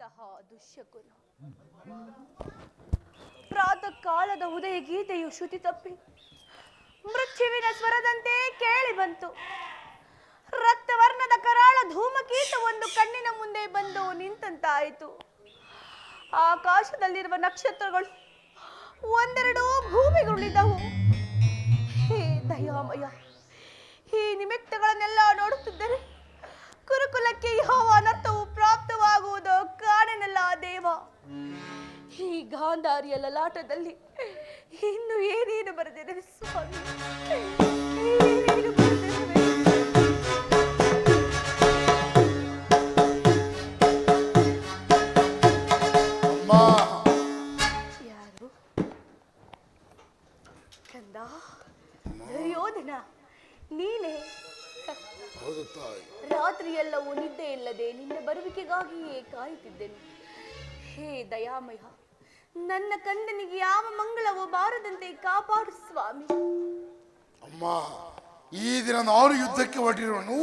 ಇದೆಂತಹ ದುಶ್ಶಕುನ. ಪ್ರಾತಃ ಕಾಲದ ಉದಯ ಗೀತೆಯು ಶ್ರುತಿ ತಪ್ಪಿ ಮೃತ್ಯುವಿನ ಸ್ವರದಂತೆ ಕೇಳಿ ಬಂತು. ರಕ್ತವರ್ಣದ ಕರಾಳ ಧೂಮಕೀಟ ಒಂದು ಕಣ್ಣಿನ ಮುಂದೆ ಬಂದು ನಿಂತಂತಾಯಿತು. ಆಕಾಶದಲ್ಲಿರುವ ನಕ್ಷತ್ರಗಳು ಒಂದೆರಡು ಭೂಮಿಗುರುಳಿದವು. ಹೇ ದಯಾಮಯ, ಈ ನಿಮಿತ್ತಗಳನ್ನೆಲ್ಲ ನೋಡುತ್ತಿದ್ದರೆ ಕುರುಕುಲಕ್ಕೆ ಯಾವ ಅನರ್ಥವು ಪ್ರಾಪ್ತವಾಗುವುದೋ ಕಾಣೆನಲ್ಲ ದೇವ. ಈ ಗಾಂಧಾರಿಯ ಲಲಾಟದಲ್ಲಿ ಇನ್ನು ಏನೇನು ಬರೆದಿದೆ ಸ್ವಾಮಿ, ಏನೇನು ಬರೆದಿದೆ. ಯಾರು? ಕಂದ, ದುರ್ಯೋಧನ ನೀನೇ? ರಾತ್ರಿಯೆಲ್ಲವೂ ನಿದ್ದೆ ಇಲ್ಲದೆ ನಿನ್ನ ಬರುವಿಕೆಗಾಗಿಯೇ ಕಾಯುತ್ತಿದ್ದೆನು. ಹೇ ದಯಾಮಯ, ನನ್ನ ಕಂದನಿಗೆ ಯಾವ ಮಂಗಳವೂ ಬಾರದಂತೆ ಕಾಪಾಡು ಸ್ವಾಮಿ. ಅಮ್ಮ, ಈ ದಿನ ನಾನು ಯುದ್ಧಕ್ಕೆ ಹೊರಟಿರುವನು,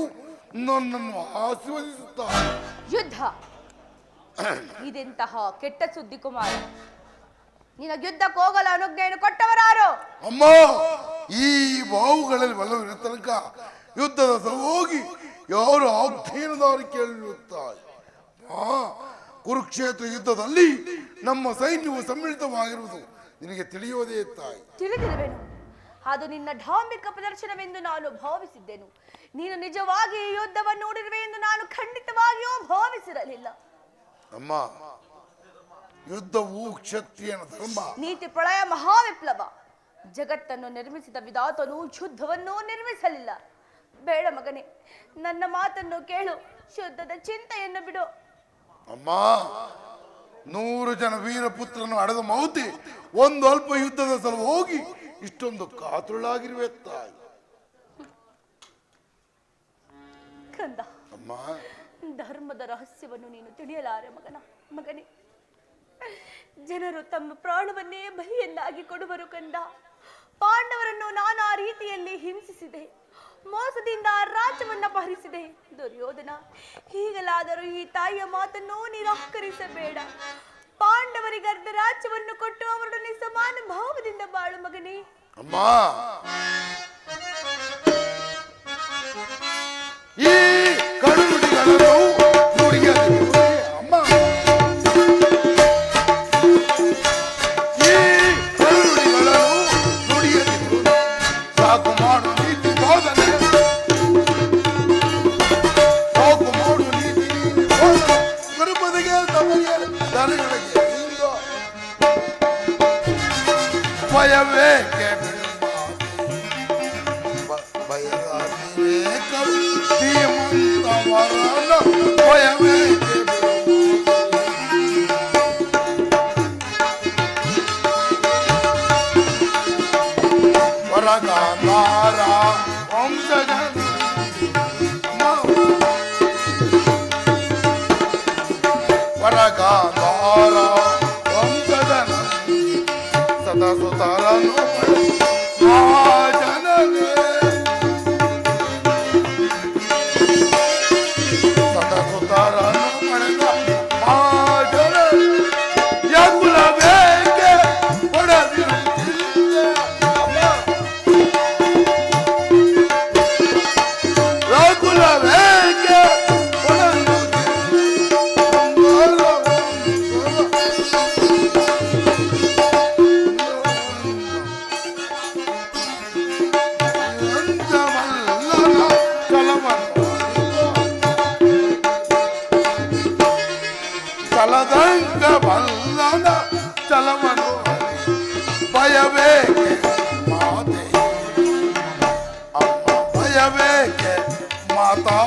ನನ್ನನ್ನು ಆಶೀರ್ವದಿಸುತ್ತಾ. ಯುದ್ಧ? ಇದೆಂತಹ ಕೆಟ್ಟ ಸುದ್ದಿ ಕುಮಾರ. ನಿನಗೆ ಯುದ್ಧಕ್ಕೆ ಹೋಗಲು ಅನುಜ್ಞೆಯನ್ನು ಕೊಟ್ಟವರಾರು? ಅಮ್ಮ, ಈ ಬಾವುಗಳಲ್ಲಿ ಬಲ್ಲವಿನ ತನಕ ಯುದ್ಧದ ಹೋಗಿ ಯಾರು ಆಜ್ಞೆಯನ್ನು ಕೇಳಿರುತ್ತಾರೆ. ಕುರುಕ್ಷೇತ್ರ ಯುದ್ಧದಲ್ಲಿ ನಮ್ಮ ಸೈನ್ಯವು ಸಮ್ಮಿಳಿತವಾಗಿರುವುದು ನಿನಗೆ ತಿಳಿಯೋದೇ ತಾಯಿ. ತಿಳಿದಿರುವೆನು. ಅದು ನಿನ್ನ ಢಾಂಬಿಕ ಪ್ರದರ್ಶನವೆಂದು ನಾನು ಭಾವಿಸಿದ್ದೆನು. ನೀನು ನಿಜವಾಗಿ ಈ ಯುದ್ಧವನ್ನು ನೋಡಿರುವೆ ಎಂದು ನಾನು ಖಂಡಿತವಾಗಿಯೂ ಭಾವಿಸಿರಲಿಲ್ಲ. ಅಮ್ಮ, ಯುದ್ಧವು ಕ್ಷತ್ರಿಯನ ಧರ್ಮ. ನೀತಿ ಪ್ರಳಯ ಮಹಾವಿಪ್ಲವ. ಜಗತ್ತನ್ನು ನಿರ್ಮಿಸಿದ ವಿಧಾತನು ಯುದ್ಧವನ್ನು ನಿರ್ಮಿಸಲಿಲ್ಲ. ಬೇಡ ಮಗನೇ, ನನ್ನ ಮಾತನ್ನು ಕೇಳು. ಯುದ್ಧದ ಚಿಂತೆಯನ್ನು ಬಿಡು. ಅಮ್ಮ, 100 ಜನ ವೀರಪುತ್ರನು ಅಡೆದ ಮೌತಿ ಒಂದು ಅಲ್ಪ ಯುದ್ಧದ ಸಲ ಹೋಗಿ ಇಷ್ಟೊಂದು ಕಾತುಳಾಗಿರುವೆ ತಾಯಿ. ಕಂದ, ಅಮ್ಮ, ಧರ್ಮದ ರಹಸ್ಯವನ್ನು ನೀನು ತಿಳಿಯಲಾರೆ ಮಗನೇ. ಜನರು ತಮ್ಮ ಪ್ರಾಣವನ್ನೇ ಬಲಿಯನ್ನಾಗಿ ಕೊಡುವರು ಕಂದ. ಪಾಂಡವರನ್ನು ನಾನು ಆ ರೀತಿಯಲ್ಲಿ ಹಿಂಸಿಸಿದೆ, ಮೋಸದಿಂದ ರಾಜ್ಯವನ್ನ ಅಪಹರಿಸಿದೆ. ದುರ್ಯೋಧನ, ಈಗಲಾದರೂ ಈ ತಾಯಿಯ ಮಾತನ್ನು ನಿರಾಕರಿಸಬೇಡ. ಪಾಂಡವರಿಗೆ ಅರ್ಧ ರಾಜ್ಯವನ್ನು ಕೊಟ್ಟು ಅವರೊಡನೆ ಸಮಾನ ಭಾವದಿಂದ ಬಾಳು ಮಗನೇ. ಅಮ್ಮ, ಈ ಕಡುನುಡಿಗಳನ್ನು ನುಡಿಯದಿರುವುದೇ ಅಮ್ಮ. ಈ ಕಡುನುಡಿಗಳನ್ನು ನುಡಿಯದಿರುವುದು ಸಾಕು ಮಾಡು ನೀತಿ ಬೋಧನೆ. ಸಾಕು ಮಾಡು ನೀತಿ ಬೋಧನೆ. ಗುರುಪದಿಗೆ ತಮಗೆ ದನಗಳಿಗೆ ಭಯವೇಕೆ ವರಗಾಂಧಾರ ವಂಶಜ ವರಗಾಂಧಾರ ವಂಶಜನ ಸದಸುತರನು ಮಹಾಜನನೇ ಸದಸುತರನು ಪಡೆದ ಮಹಾಜನ ಯಕುಲ ಬೇಕೆ ಹೊಡೆದಿರುತ್ತಿಲ್ಲ. ಯಕುಲ ಬೇಕೆ ಚಲದಂಗ ಬಲ್ಲನ ಚಲಮನು ಭಯವೇಕೆ ಮಾತೆ. ಅಮ್ಮ, ಭಯವೇಕೆ ಮಾತಾ,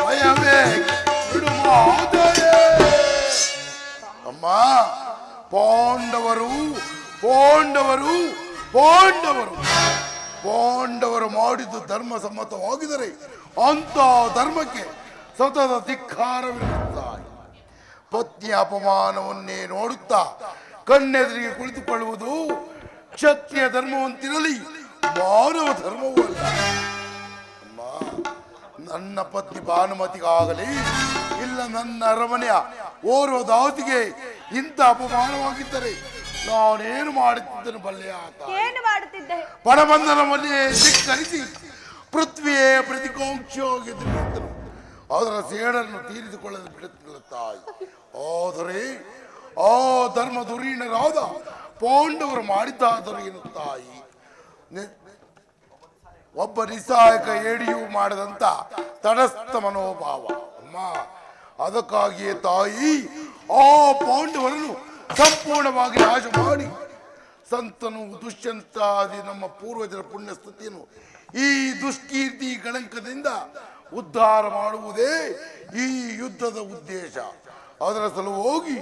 ಭಯವೇಕೆ ಬಿಡು ಮಾತೆಯೇ. ಅಮ್ಮ, ಪಾಂಡವರು ಮಾಡಿದ್ದು ಧರ್ಮ ಸಮ್ಮತವಾಗಿದ್ದರೆ ಅಂತ ಧರ್ಮಕ್ಕೆ ಸತತ ಧಿಕ್ಕಾರವಿರುತ್ತಾರೆ. ಪತ್ನಿಯ ಅಪಮಾನವನ್ನೇ ನೋಡುತ್ತಾ ಕಣ್ಣೆದುರಿಗೆ ಕುಳಿತುಕೊಳ್ಳುವುದು ಕ್ಷತ್ರಿಯ ಧರ್ಮವಂತಿರಲಿ, ಮಾನವ ಧರ್ಮವೂ ಅಲ್ಲ. ಅಮ್ಮ, ನನ್ನ ಪತ್ನಿ ಭಾನುಮತಿಗಾಗಲಿ ಇಲ್ಲ ನನ್ನ ಅರಮನೆಯ ಓರ್ವ ದಾವತಿಗೆ ಇಂಥ ಅಪಮಾನವಾಗಿದ್ದರೆ ನಾನೇನು ಮಾಡುತ್ತಿದ್ದನು ಬಲ್ಲೆಯ ತಾಯಿ. ಏನು ಮಾಡುತ್ತಿದ್ದೆ? ಪಣಬಂಧನ ಮನೆಯೇ ಧಿಕ್ಕರಿಸಿ ಪೃಥ್ವಿಯೇ ಪ್ರತಿಕಾಂಕ್ಷಿಯಾಗಿ ನಿಂತನು. ಅದರ ಸೇಡನ್ನು ತೀರಿಸಿಕೊಳ್ಳಲು ಬಿಡುತ್ತಿಲ್ಲ ತಾಯಿ. ಆದರೆ ಆ ಧರ್ಮ ಧುರೀಣರಾದ ಪಾಂಡವರು ಮಾಡಿದ್ದಾದರೂ ಏನು ತಾಯಿ? ಒಬ್ಬ ನಿಸ್ಸಹಾಯಕ ಏಡಿಯೂ ಮಾಡದಂತ ತಟಸ್ಥ ಮನೋಭಾವ ಅಮ್ಮ. ಅದಕ್ಕಾಗಿಯೇ ತಾಯಿ ಆ ಪಾಂಡವರನ್ನು ಸಂಪೂರ್ಣವಾಗಿ ನಾಶ ಮಾಡಿ ಸಂತನು ದುಷ್ಯಂತಾದಿ ನಮ್ಮ ಪೂರ್ವಜರ ಪುಣ್ಯ ಸ್ಥಿತಿಯನ್ನು ಈ ದುಷ್ಕೀರ್ತಿ ಕಳಂಕದಿಂದ ಉದ್ಧಾರ ಮಾಡುವುದೇ ಈ ಯುದ್ಧದ ಉದ್ದೇಶ. ಅದರ ಸಲುವಾಗಿ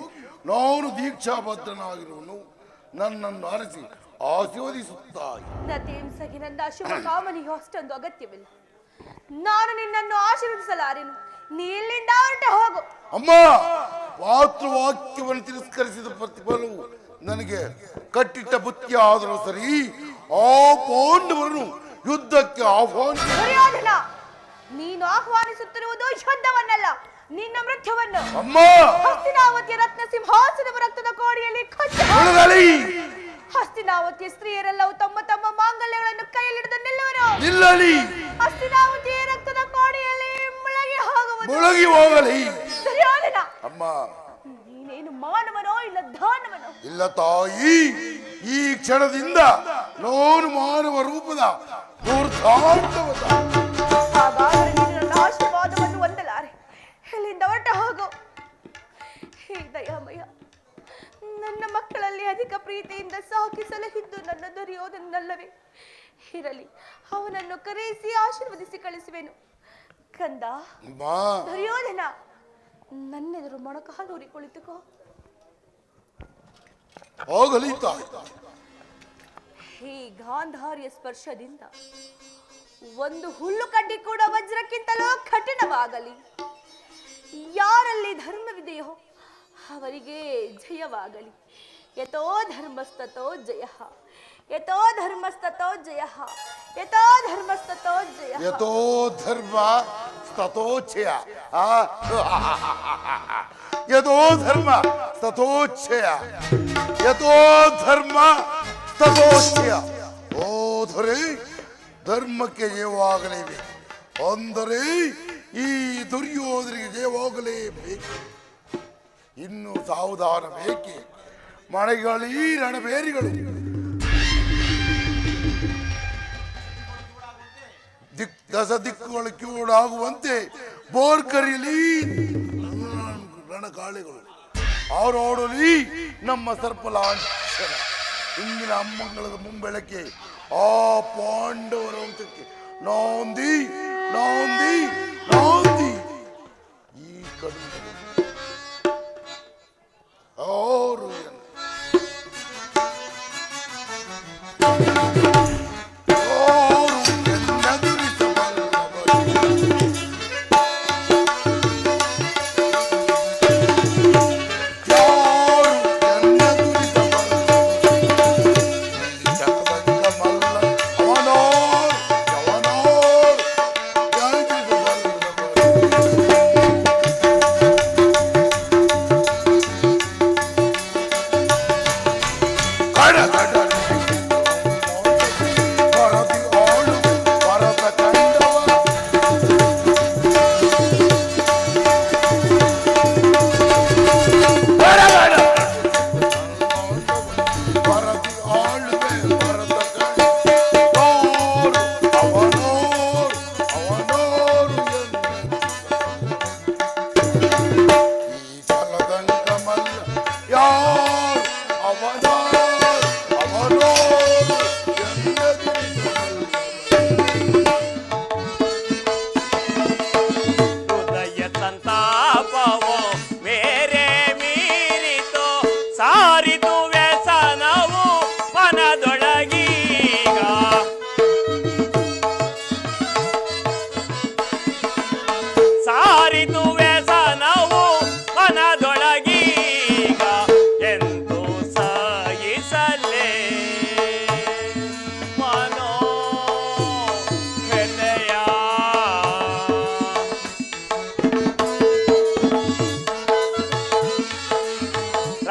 ನಾನು ದೀಕ್ಷಾಬದ್ಧನಾಗಿರುವನು. ನನ್ನನ್ನು ಅರಸಿ ಆಶೀರ್ವದಿಸುತ್ತಾಯಿ. ನತಿಂಸಗಿ ನನ್ನ ಶುಭ ಕಾಮನೆಯು ಅಷ್ಟೊಂದು ಅಗತ್ಯವಿಲ್ಲ. ನಾನು ನಿನ್ನನ್ನು ಆಶೀರ್ವದಿಸಲಾರೆನು. ನೀ ಇಲ್ಲಿಂದ ಹೊರಟು ಹೋಗು. ಅಮ್ಮ, ವಾಕ್ಯವನ್ನು ತಿರಸ್ಕರಿಸಿದ ಪ್ರತಿಫಲವು ನನಗೆ ಕಟ್ಟಿಟ್ಟ ಬುತ್ತಿ ಆದರೂ ಸರಿ, ಆ ಪಾಂಡವರನ್ನು ಯುದ್ಧಕ್ಕೆ ದುರ್ಯೋಧನ, ನೀನು ಆಹ್ವಾನಿಸುತ್ತಿರುವುದು ಯುದ್ಧವನ್ನಲ್ಲ, ನಿನ್ನ ಮೃತ್ಯುವನ್ನು. ಅಮ್ಮ, ಹಸ್ತಿನಾವತಿಯ ರತ್ನ ಸಿಂಹಾಸನದ ರಕ್ತದ ಕೋಡಿಯಲ್ಲಿ ಹಸ್ತಿನಾವತಿಯ ಸ್ತ್ರೀಯರೆಲ್ಲವೂ ತಮ್ಮ ತಮ್ಮ ಮಾಂಗಲ್ಯಗಳನ್ನು ಕೈಯಲ್ಲಿಡಿದು ನಿಲ್ಲುವರು. ಹಸ್ತಿನಾವತಿಯ ರಕ್ತದ ಕೋಡಿಯಲ್ಲಿ ಮುಳುಗಿ ಹೋಗಲಿ. ದುರ್ಯೋಧನ, ಅಮ್ಮ, ನೀನೇನು ಮಾನವನೋ ಇಲ್ಲ ದಾನವನೋ? ಇಲ್ಲ ತಾಯಿ, ಈ ಕ್ಷಣದಿಂದ ನಾನು ಮಾನವ ರೂಪದ ಹಾಗಾದರೆ ನಿನ್ನ ಆಶೀರ್ವಾದವನ್ನು ಹೊಂದಲಾರೆ. ಇಲ್ಲಿಂದ ಹೊರಟ ಹೋಗು. ಹೇ ದಯಾಮಯ, ನನ್ನ ಮಕ್ಕಳಲ್ಲಿ ಅಧಿಕ ಪ್ರೀತಿಯಿಂದ ಸಾಕಿ ಸಲಹಿದ್ದು ನನ್ನ ದುರ್ಯೋಧನಲ್ಲವೇ? ಇರಲಿ, ಅವನನ್ನು ಕರೆಯಿಸಿ ಆಶೀರ್ವದಿಸಿ ಕಳಿಸುವೆನು. ಕಂದ ದುರ್ಯೋಧನ, ನನ್ನೆದುರು ಮೊಣಕಾಲೂರಿ ಕುಳಿತುಕೋ. ಹೋಗಲಿ ತಾಯಿ. ಈ ಗಾಂಧಾರಿಯ ಸ್ಪರ್ಶದಿಂದ ಒಂದು ಹುಲ್ಲು ಕಡ್ಡಿ ಕೂಡ ವಜ್ರಕ್ಕಿಂತಲೂ ಕಠಿಣವಾಗಲಿ. ಯಾರಲ್ಲಿ ಧರ್ಮವಿದೆಯೋ ಅವರಿಗೆ ಜಯವಾಗಲಿ. ಯಥೋ ಧರ್ಮಸ್ತತೋ ಜಯ, ಯಥೋ ಧರ್ಮಸ್ತತೋ ಜಯ, ಯಥೋ ಧರ್ಮಸ್ತತೋ ಜಯ, ಯಥೋ ಧರ್ಮ ತಥೋಚ್ಛಯ, ಯಥೋ ಧರ್ಮ ತಥೋಚ್ಛಯ, ಯಥೋ ಧರ್ಮ ತಥೋಚ್ಛಯ. ಓ ಧರೆ, ಧರ್ಮಕ್ಕೆ ಜಯವಾಗಲೇಬೇಕು, ಅಂದರೆ ಈ ದುರ್ಯೋಧನಿಗೆ ಜಯವಾಗಲೇಬೇಕು. ಇನ್ನು ಸಾವಧಾನ ಬೇಕೆ? ಮಳೆಗಳೀ ರಣಬೇರಿಗಳು ದಶ ದಿಕ್ಕುಗಳು ಕಿವುಡಾಗುವಂತೆ ಬೋರ್ಕರಿಲಿ ರಣಗಾಳಿಗಳು ಅವರೋಡಲಿ ನಮ್ಮ ಸರ್ಪಲಾಂಛನ. ಇಂದಿನ ಅಮ್ಮಂಗಳದ ಮುಂಬೆಳಕೆ ಆ ಪಾಂಡವರ ವಂಶಕ್ಕೆ ನಾಂದಿ ನಾಂದಿ ನಾಂದಿ. ಈ ಕಡು ಅವರು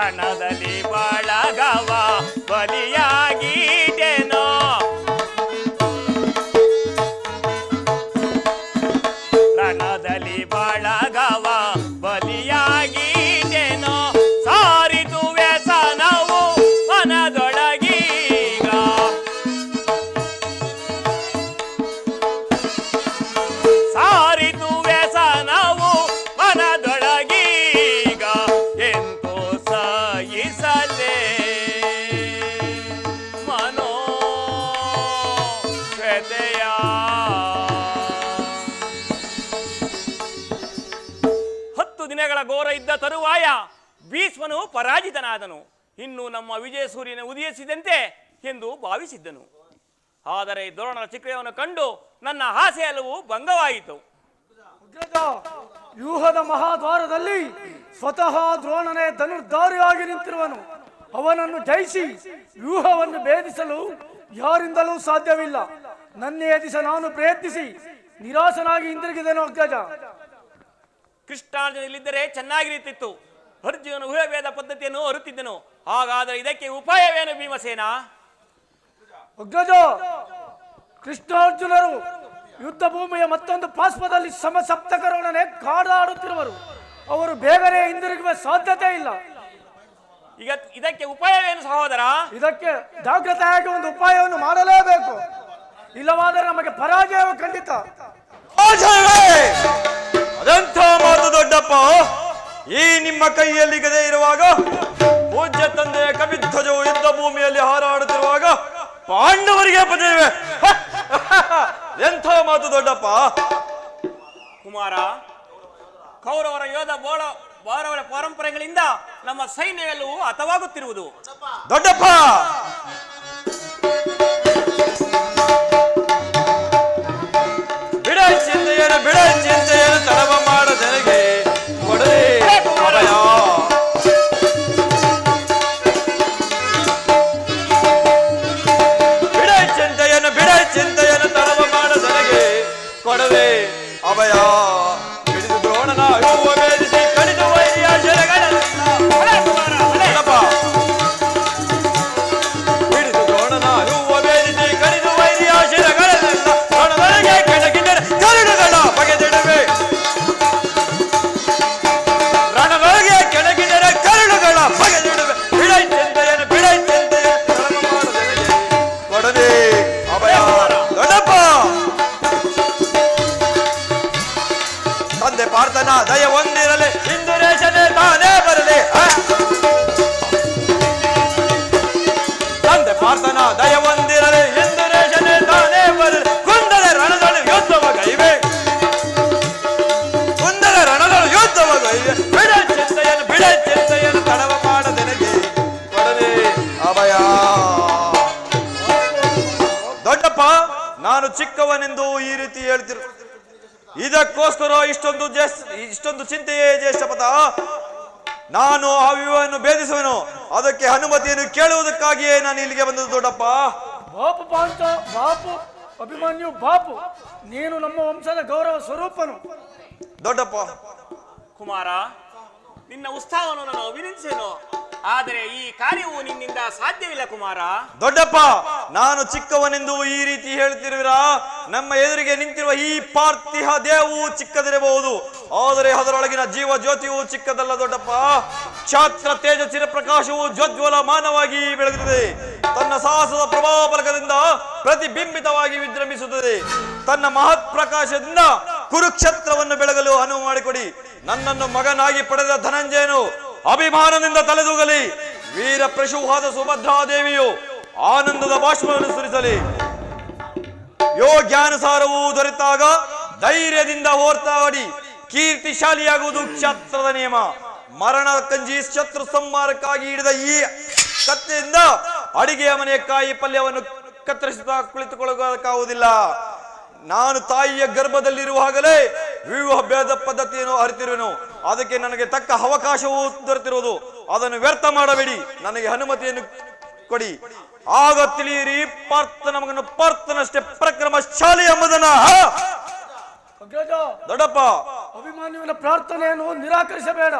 ರಣದಲ್ಲಿ ಬಳಗವ ಬಲಿಯಾಗಿಡೆನೋ ರಣದಲ್ಲಿ ಬಳಗವ ಬಲಿಯಾಗಿಡೆನೋ ಸಾರಿತು ವ್ಯಸನವು ಮನದೊಳಗೀಗ ಸಾರಿತು ವ್ಯಸನವು ಮನದೊಳಗೀಗ ಎಂತೋ ಸಹಿಸಲೇ ಮನೋ ವ್ಯಥೆಯ ದಿನಗಳ ಘೋರ ಇದ್ದ ತರುವಾಯ ಭೀಷ್ಮನು ಪರಾಜಿತನಾದನು. ಇನ್ನು ನಮ್ಮ ವಿಜಯ ಸೂರ್ಯನ ಉದಯಿಸಿದಂತೆ ಎಂದು ಭಾವಿಸಿದ್ದನು. ಆದರೆ ದ್ರೋಣರ ಚಿಕ್ರೆಯನ್ನು ಕಂಡು ನನ್ನ ಆಸೆ ಎಲ್ಲವೂ ಭಂಗವಾಯಿತು. ವ್ಯೂಹದ ಮಹಾದ್ವಾರದಲ್ಲಿ ಸ್ವತಃ ದ್ರೋಣನೇ ಧನುರ್ಧಾರಿಯಾಗಿ ನಿಂತಿರುವನು. ಅವನನ್ನು ಜಯಿಸಿ ವ್ಯೂಹವನ್ನು ಭೇದಿಸಲು ಯಾರಿಂದಲೂ ಸಾಧ್ಯವಿಲ್ಲ. ನನ್ನೇ ದಿಸ ನಾನು ಪ್ರಯತ್ನಿಸಿ ನಿರಾಸನಾಗಿ ಹಿಂದಿರುಗಿದೆನು ಅಗ್ರಜ. ಕೃಷ್ಣಾರ್ಜುನ ಇಲ್ಲಿದ್ದರೆ ಚೆನ್ನಾಗಿರುತ್ತಿತ್ತು. ಅರ್ಜುನನು ಊಹಭೇದ ಪದ್ಧತಿಯನ್ನು ಅರುತ್ತಿದ್ದನು. ಹಾಗಾದರೆ ಇದಕ್ಕೆ ಉಪಾಯವೇನು ಭೀಮಸೇನ? ಅಗ್ರಜ, ಕೃಷ್ಣಾರ್ಜುನರು ಯುದ್ಧ ಭೂಮಿಯ ಮತ್ತೊಂದು ಪಾರ್ಶ್ವದಲ್ಲಿ ಸಮಸಪ್ತಕರೊಡನೆ ಕಾದಾಡುತ್ತಿರುವರು. ಅವರು ಬೇಗನೆ ಹಿಂದಿರುಗುವ ಸಾಧ್ಯತೆ ಇಲ್ಲ. ಈಗ ಇದಕ್ಕೆ ಉಪಾಯವೇನು ಸಹೋದರ? ಇದಕ್ಕೆ ಜಾಗ್ರತೆಯಾಗಿ ಒಂದು ಉಪಾಯವನ್ನು ಮಾಡಲೇಬೇಕು. ಇಲ್ಲವಾದರೆ ನಮಗೆ ಪರಾಜಯವು ಖಂಡಿತ. ಅದೆಂಥ ಮಾತು ದೊಡ್ಡಪ್ಪ! ಈ ನಿಮ್ಮ ಕೈಯಲ್ಲಿ ಗದೆ ಇರುವಾಗ, ಪೂಜ್ಯ ತಂದೆಯ ಕವಿಧ್ವಜವು ಯುದ್ಧ ಭೂಮಿಯಲ್ಲಿ ಹಾರಾಡುತ್ತಿರುವಾಗ ಪಾಂಡವರಿಗೆ ಪದವಿವೆ. ಎಂಥ ಮಾತು ದೊಡ್ಡಪ್ಪ! ಕುಮಾರ, ಕೌರವರ ಯೋಧ ಬಾರವರ ಪರಂಪರೆಗಳಿಂದ ನಮ್ಮ ಸೈನ್ಯವೆಲ್ಲವೂ ಹತವಾಗುತ್ತಿರುವುದು. ದೊಡ್ಡಪ್ಪ, ಬಿಡ ಚಿಂತೆಯನ್ನು ತಡವ ಮಾಡದೆನಗೆ ಕೊಡಲೇ ಅಭಯ. ಬಿಡ ಚಿಂತೆಯನ್ನು ತಡವ ಮಾಡದೆನಗೆ ಕೊಡಲೇ ಅಭಯ. ಹಿಡಿದು ದ್ರೋಣನ ಹೂವ ಭೇದಿಸಿ ಕಡಿದು ವೈರಿಯ ಶರಗಳೆಲ್ಲ. ಹಿಡಿದು ದ್ರೋಣನ ಹೂವ ಭೇದಿಸಿ ಕಡಿದು ವೈರಿಯ ಶಿರಗಳೆಲ್ಲ ರಣದೊಳಗೆ ಕೆಣಕಿದರೆ ಕರುಳುಗಳ ಬಗೆದಿಡುವೆ. ರಣದೊಳಗೆ ಕೆಣಕಿದರೆ ಕರುಳುಗಳ ಬಗೆದಿಡುವೆ. ಬಿಡೈ ಚಿಂತೆಯನ್ನು ಕೊಡದೆ ಅಭಯ. ದೊಡ್ಡಪ್ಪ, ತಂದೆ ಪಾರ್ಥನ ದಯ ಹೊಂದಿರಲಿ, ಇಂದುರೇಶನೇ ತಾನೇ ಬರಲಿ. ತಂದೆ ಪಾರ್ಥನ ದಯ ಹೊಂದಿರಲಿ, ಇಂದುರೇಶನೇ ತಾನೇ ಬರಲಿ. ಕುಂದರ ರಣದಳು ಯುದ್ಧವ ಗೈವೆ, ಕುಂದರ ರಣದಳು ಯುದ್ಧವ ಗೈವೆ. ಬಿಡ ಚಿಂತೆಯನ್ನು ತಡವ ಮಾಡದೆನಗೆ ಕೊಡಲಿ ಅಭಯ. ದೊಡ್ಡಪ್ಪ, ನಾನು ಚಿಕ್ಕವನೆಂದು ಈ ರೀತಿ ಹೇಳ್ತಿರು. ಇದಕ್ಕೋಸ್ಕರ ಇಷ್ಟೊಂದು ಚಿಂತೆಯೇ ಜ್ಯೇಷ್ಠಪಥ. ನಾನು ಆ ವಿವಾಹವನ್ನು ಭೇದಿಸುವೆನು. ಅದಕ್ಕೆ ಅನುಮತಿಯನ್ನು ಕೇಳುವುದಕ್ಕಾಗಿಯೇ ನಾನು ಇಲ್ಲಿಗೆ ಬಂದದ್ದು ದೊಡ್ಡಪ್ಪ. ಬಾಪು ಪಾಂಚ, ಬಾಪು ಅಭಿಮನ್ಯು, ಬಾಪು ನೀನು ನಮ್ಮ ವಂಶದ ಗೌರವ ಸ್ವರೂಪನು. ದೊಡ್ಡಪ್ಪ ಕುಮಾರ, ನಿನ್ನ ಉತ್ಸಾಹವನ್ನು ನಾನು ಅಭಿನಂದಿಸೇನು. ಆದರೆ ಈ ಕಾರ್ಯವು ನಿನ್ನಿಂದ ಸಾಧ್ಯವಿಲ್ಲ ಕುಮಾರ. ದೊಡ್ಡಪ್ಪ, ನಾನು ಚಿಕ್ಕವನೆಂದು ಈ ರೀತಿ ಹೇಳ್ತಿರುವಿರಾ? ನಮ್ಮ ಎದುರಿಗೆ ನಿಂತಿರುವ ಈ ಪಾರ್ಥಿವ ದೇಹವು ಚಿಕ್ಕದಿರಬಹುದು, ಆದರೆ ಅದರೊಳಗಿನ ಜೀವ ಜ್ಯೋತಿಯು ಚಿಕ್ಕದಲ್ಲ ದೊಡ್ಡಪ್ಪ. ಕ್ಷಾತ್ರ ತೇಜ ಚಿರಪ್ರಕಾಶವು ಜ್ವಜ್ವಲಮಾನವಾಗಿ ಬೆಳಗುತ್ತದೆ. ತನ್ನ ಸಾಹಸದ ಪ್ರಭಾವ ಬಲಕದಿಂದ ಪ್ರತಿಬಿಂಬಿತವಾಗಿ ವಿಜೃಂಭಿಸುತ್ತದೆ. ತನ್ನ ಮಹತ್ ಪ್ರಕಾಶದಿಂದ ಕುರುಕ್ಷೇತ್ರವನ್ನು ಬೆಳಗಲು ಅನುವು ಮಾಡಿಕೊಡಿ. ನನ್ನನ್ನು ಮಗನಾಗಿ ಪಡೆದ ಧನಂಜಯನು ಅಭಿಮಾನದಿಂದ ತಲೆದೂಗಲಿ. ವೀರ ಪ್ರಶುವಾದ ಸುಭದ್ರಾದೇವಿಯು ಆನಂದದ ಬಾಷ್ಪವನ್ನು ಸುರಿಸಲಿ. ಯೋಗ್ಯಾನುಸಾರವೂ ದೊರೆತಾಗ ಧೈರ್ಯದಿಂದ ಹೋರಾಡಿ ಕೀರ್ತಿಶಾಲಿಯಾಗುವುದು ಕ್ಷಾತ್ರದ ನಿಯಮ. ಮರಣ ಕಂಜಿ ಶತ್ರು ಸಂಹಾರಕ್ಕಾಗಿ ಹಿಡಿದ ಈ ಕತ್ತೆಯಿಂದ ಅಡಿಗೆಯ ಮನೆಯ ಕಾಯಿ ಪಲ್ಯವನ್ನು ಕತ್ತರಿಸುತ್ತಾ ಕುಳಿತುಕೊಳ್ಳುವುದಕ್ಕಾಗುವುದಿಲ್ಲ. ನಾನು ತಾಯಿಯ ಗರ್ಭದಲ್ಲಿರುವಾಗಲೇ ವಿವಾಹ ಭೇದ ಪದ್ಧತಿಯನ್ನು ಅರಿತಿರುವೆನು. ಅದಕ್ಕೆ ನನಗೆ ತಕ್ಕ ಅವಕಾಶವೂ ದೊರೆತಿರುವುದು. ಅದನ್ನು ವ್ಯರ್ಥ ಮಾಡಬೇಡಿ. ನನಗೆ ಅನುಮತಿಯನ್ನು ಕೊಡಿ. ಆಗ ತಿಳಿಯಿರಿ, ಪಾರ್ಥನ ಮಗನು ಪಾರ್ಥನಷ್ಟೇ ಪರಾಕ್ರಮಶಾಲಿ ಎಂಬುದನ್ನ. ಅಗ್ರಜ, ದೊಡ್ಡಪ್ಪ, ಅಭಿಮನ್ಯುವಿನ ಪ್ರಾರ್ಥನೆಯನ್ನು ನಿರಾಕರಿಸಬೇಡ.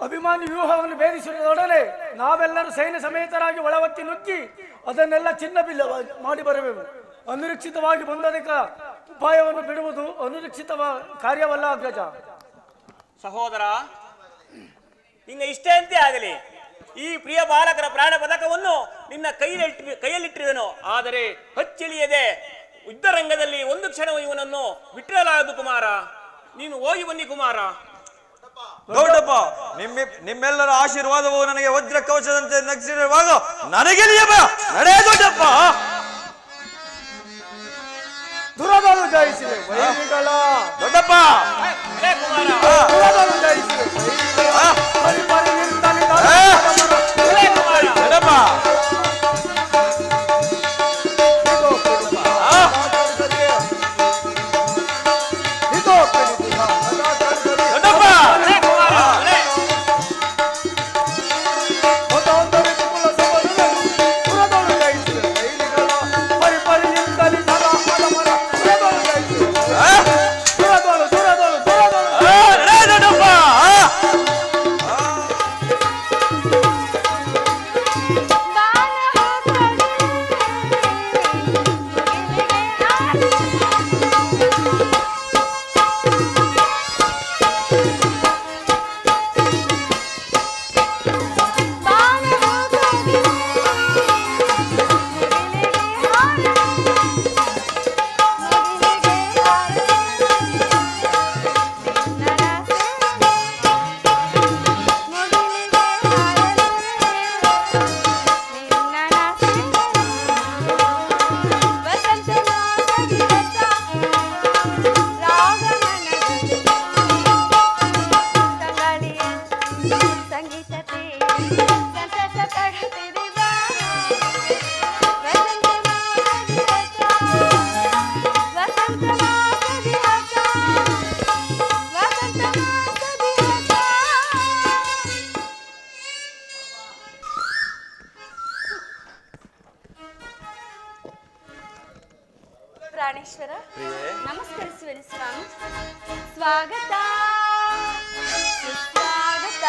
ಅಭಿಮಾನಿ ವ್ಯೂಹವನ್ನು ಭೇದಿಸುವುದರೊಡನೆ ನಾವೆಲ್ಲರೂ ಸೈನ್ಯ ಸಮೇತರಾಗಿ ಒಳವತ್ತಿ ನುಗ್ಗಿ ಅದನ್ನೆಲ್ಲ ಚಿನ್ನ ಬಿಲ್ಲ ಮಾಡಿ ಬರಬೇಕು. ಅನಿರೀಕ್ಷಿತವಾಗಿ ಬಂದದಕ್ಕ ಉಪಾಯವನ್ನು ಬಿಡುವುದು ಅನಿರೀಕ್ಷಿತ ಕಾರ್ಯವಲ್ಲ ಅಗ್ರಜ. ಸಹೋದರ, ನಿನ್ನ ಇಷ್ಟೇ ಅಂತೆ ಆಗಲಿ. ಈ ಪ್ರಿಯ ಬಾಲಕರ ಪ್ರಾಣ ಪದಕವನ್ನು ನಿನ್ನ ಕೈಯಲ್ಲಿಟ್ಟಿರುವೆನು. ಆದರೆ ಹಚ್ಚಿಳಿಯದೆ ಯುದ್ಧರಂಗದಲ್ಲಿ ಒಂದು ಕ್ಷಣವೂ ಇವನನ್ನು ಬಿಟ್ಟಿರಲಾಗದು ಕುಮಾರ. ನೀನು ಹೋಗಿ ಬನ್ನಿ ಕುಮಾರ. ದೊಡ್ಡಪ್ಪ, ನಿಮ್ಮೆಲ್ಲರ ಆಶೀರ್ವಾದವು ನನಗೆ ವಜ್ರ ಕವಚದಂತೆ ನಗಿಸಿರುವಾಗ ನನಗೆ ನಡೆ ದೊಡ್ಡಪ್ಪ. ದುರದಳು ಜಯಿಸಿದೆ ವೈರಿಗಳ ದೊಡ್ಡಪ್ಪ, ದುರದಳು ಜಯಿಸಿದೆ ಪರಿ ಪರಿ ನಿಂತಲ್ಲಿ ದೊಡ್ಡಪ್ಪ. ಪ್ರಾಣೇಶ್ವರ, ನಮಸ್ಕರಿಸುವೆನು ಸ್ವಾಮಿ. ಸ್ವಾಗತ ಸುಸ್ವಾಗತ.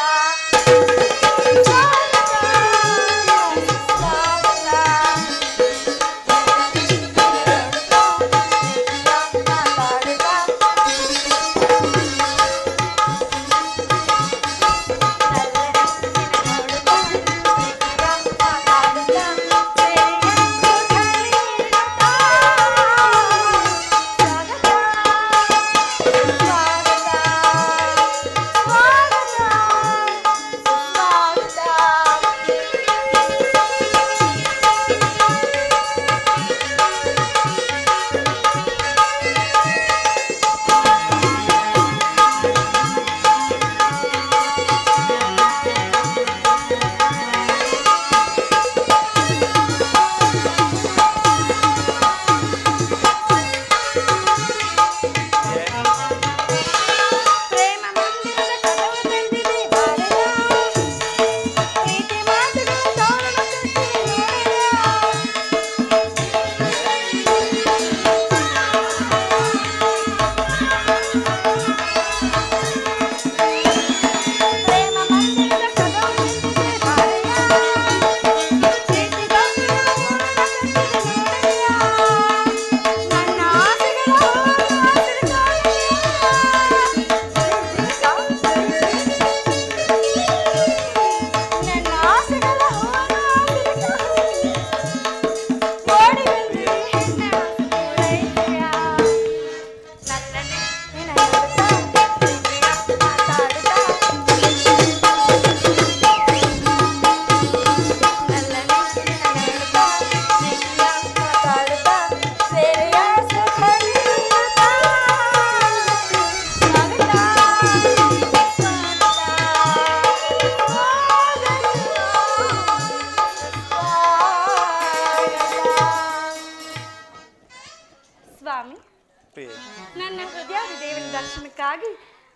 ನನ್ನ ಹೃದಯಾದಿ ದೇವನ ದರ್ಶನಕ್ಕಾಗಿ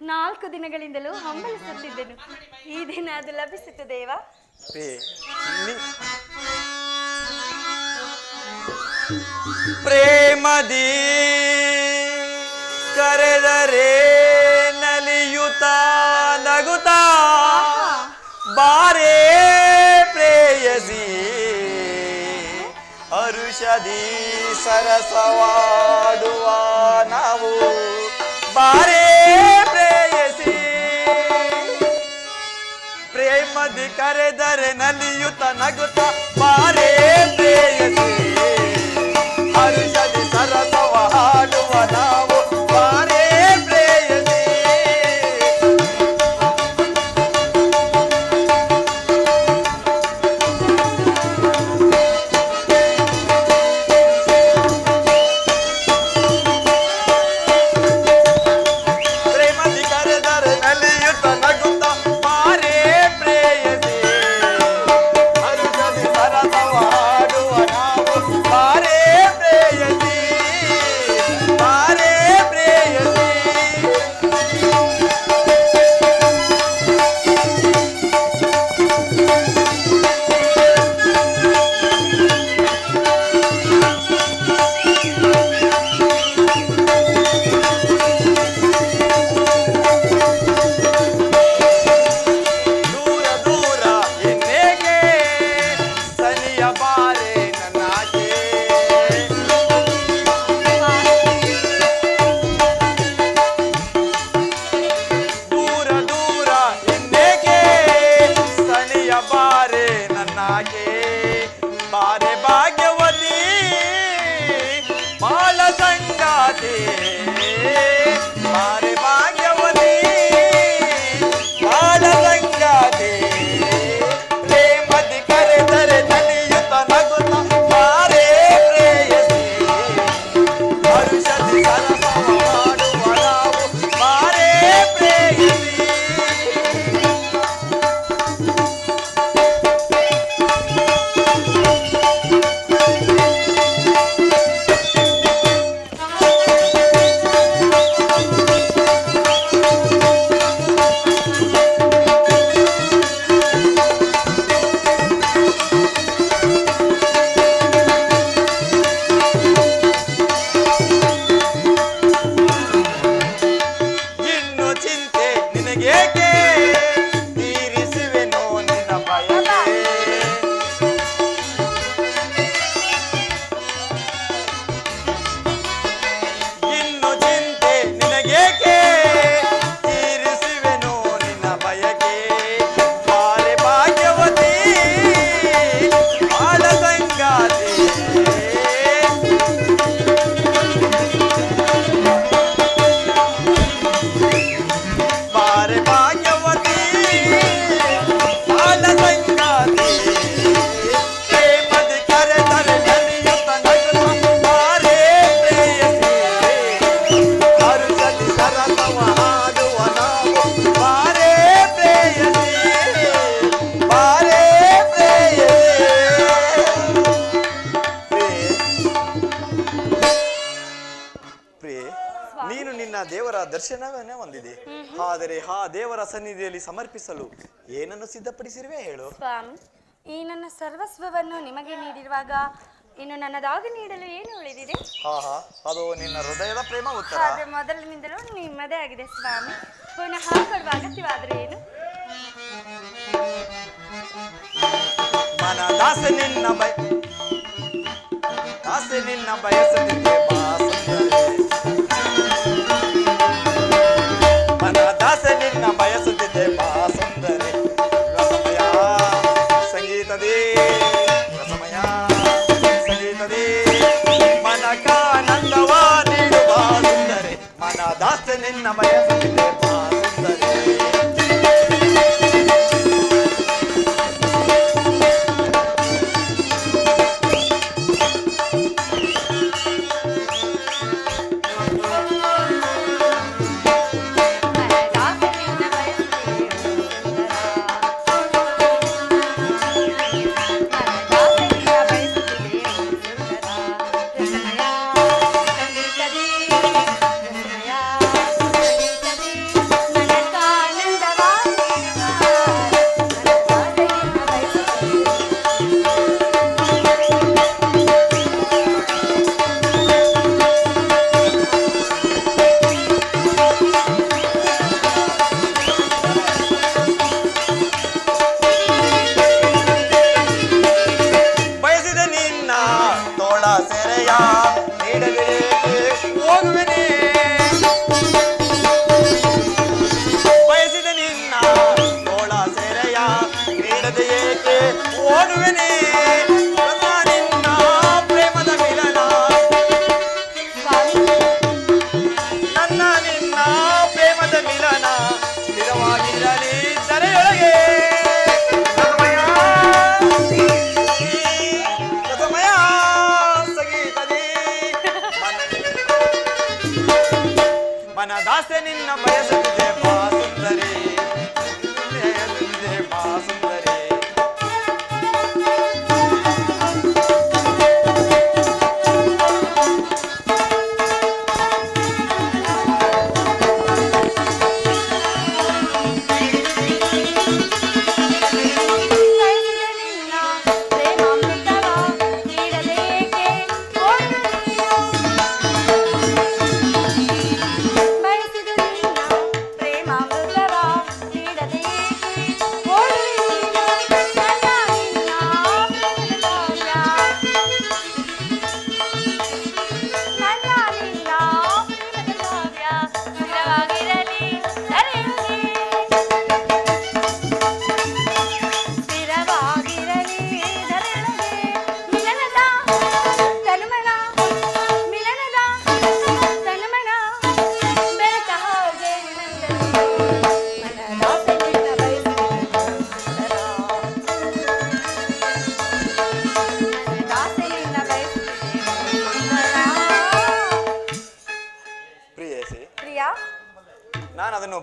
4 ದಿನಗಳಿಂದಲೂ ಹಂಬಲಿಸುತ್ತಿದ್ದೆನು. ಈ ದಿನ ಅದು ಲಭಿಸಿತು ದೇವ. ಪ್ರೇಮದಿ ಕರೆದರೆ ನಲಿಯುತ್ತಾ ನಗುತ್ತಾ ಬಾರೇ ಪ್ರೇಯಸಿ ಹರುಷದಿ ಸರಸವಾಡುವ ನಾವು ಬಾರೇ ಪ್ರೇಯಸಿ ಪ್ರೇಮದಿ ಕರೆದರೆ ನಲಿಯುತ್ತ ನಗುತ್ತ ಬಾರೇ ಪ್ರೇಯಸಿ ಹರುಷದಿ ಸರಸವ ಹಾಡುವ ನಾವು ಬಾರೇ ಪ್ರೇಯಸಿ ಪ್ರೇಮದಿ ಕರೆದರೆ ನಲಿಯುತ್ತ ನಗುತ್ತ ಬಾರೇ ಪ್ರೇಯಸಿ ಹರುಷದಿ ಸರಸವ ಹಾಡುವ ನಾವು ಬಾರೇ ಪ್ರೇಯಸಿ ಬಾರೇ ಪ್ರೇಯಸಿ ದೂರ ದೂರ ಎನ್ನೇಗೆ ಸನಿಯ ಬಾರೆ ನನ್ನಾಗೆ ದೂರ ದೂರ ಎನ್ನೇಗೆ ಸನಿಯ ಬಾರೆ ನನ್ನಾಗೆ ಬಾರೆ ಭಾಗ್ಯವತಿ ಬಾಳ ಸಂಗಾತಿ ಬಾರೆ ಭಾಗ್ಯವತಿ ಬಾಳ ಸಂಗಾತಿ ಪ್ರೇಮದಿ ಕರೆದರೆ ನಲಿಯುತ್ತ ನಗುತ್ತ ಬಾರೇ ಪ್ರೇಯಸಿ ಹರುಷದಿ ಸರಸವ ಮಾಡುವ ನಾವು ಬಾರೇ ಪ್ರೇಯಸಿ ಇನ್ನು ಚಿಂತೆ ನಿನಗೇಕೆ ತೀರಿಸುವೆನೋ ನಿನ್ನ ಬಯಕೆ ಇನ್ನು ಚಿಂತೆ ನಿನಗೇಕೆ ತೀರಿಸುವೆನೋ ನಿನ್ನ ಬಯಕೆ ಬಾರೆ ಭಾಗ್ಯವತಿ ಬಾಳ ಸಂಗಾತಿ ಬಾರೆ ಭಾಗ್ಯವತಿ ಬಾಳ ಸಂಗಾತಿ ಪ್ರೇಮದಿ ಕರೆದರೆ ನಲಿಯುತ್ತ ನಗುತ್ತ ಬಾರೇ ಪ್ರೇಯಸಿ ಹರುಷದಿ ಸರಸವ ಹಾಡುವ ನಾವು ಬಾರೇ ಪ್ರೇಯಸಿ ಬಾರೇ ಪ್ರೇಯಸಿ ಪ್ರಿಯೆ ನೀನು ನಿನ್ನ ದೇವರ ದರ್ಶನವನ್ನೇ ಹೊಂದಿದೆ ಆದರೆ ಆ ದೇವರ ಸನ್ನಿಧಿಯಲ್ಲಿ ಸಮರ್ಪಿಸಲು ಏನನ್ನು ಸಿದ್ಧಪಡಿಸಿರುವೆ ಹೇಳು ಸ್ವಾಮಿ, ಈ ನನ್ನ ಸರ್ವಸ್ವವನ್ನು ನಿಮಗೆ ನೀಡಿರುವಾಗ ಇನ್ನು ನನ್ನದಾಗಿ ನೀಡಲು ಏನು ಉಳಿದಿದೆ? ಆಹಾ ಅದು ನಿನ್ನ ಹೃದಯದ ಪ್ರೇಮ ಉತ್ತರ ಆದ್ರೆ ಮೊದಲಿನಿಂದಲೂ ನಿಮ್ಮದೇ ಆಗಿದೆ ಸ್ವಾಮಿ. ಪುನಃ ಕೊಡುವ ಅಗತ್ಯವಾದ್ರೆ ಏನು? ಮನ ದಾಸೆ ನಿನ್ನ ಬಯಸದಿದ್ದೆ ಬಾ ಸುಂದರಿ ಮನ ದಾಸೆ ನಿನ್ನ ಬಯಸುತ್ತಿದ್ದೆ ಬಾ ಸುಂದರಿ ರಸಮಯ ಸಂಗೀತದೇ ರಸಮಯ ಸಂಗೀತದೇ ಮನಕಾನಂದವ ನೀಡುವ ಸುಂದರಿ ಮನ ದಾಸೆ ನಿನ್ನ ಬಯಸುತ್ತಿದ್ದೆ ಬಾ ಸುಂದರಿ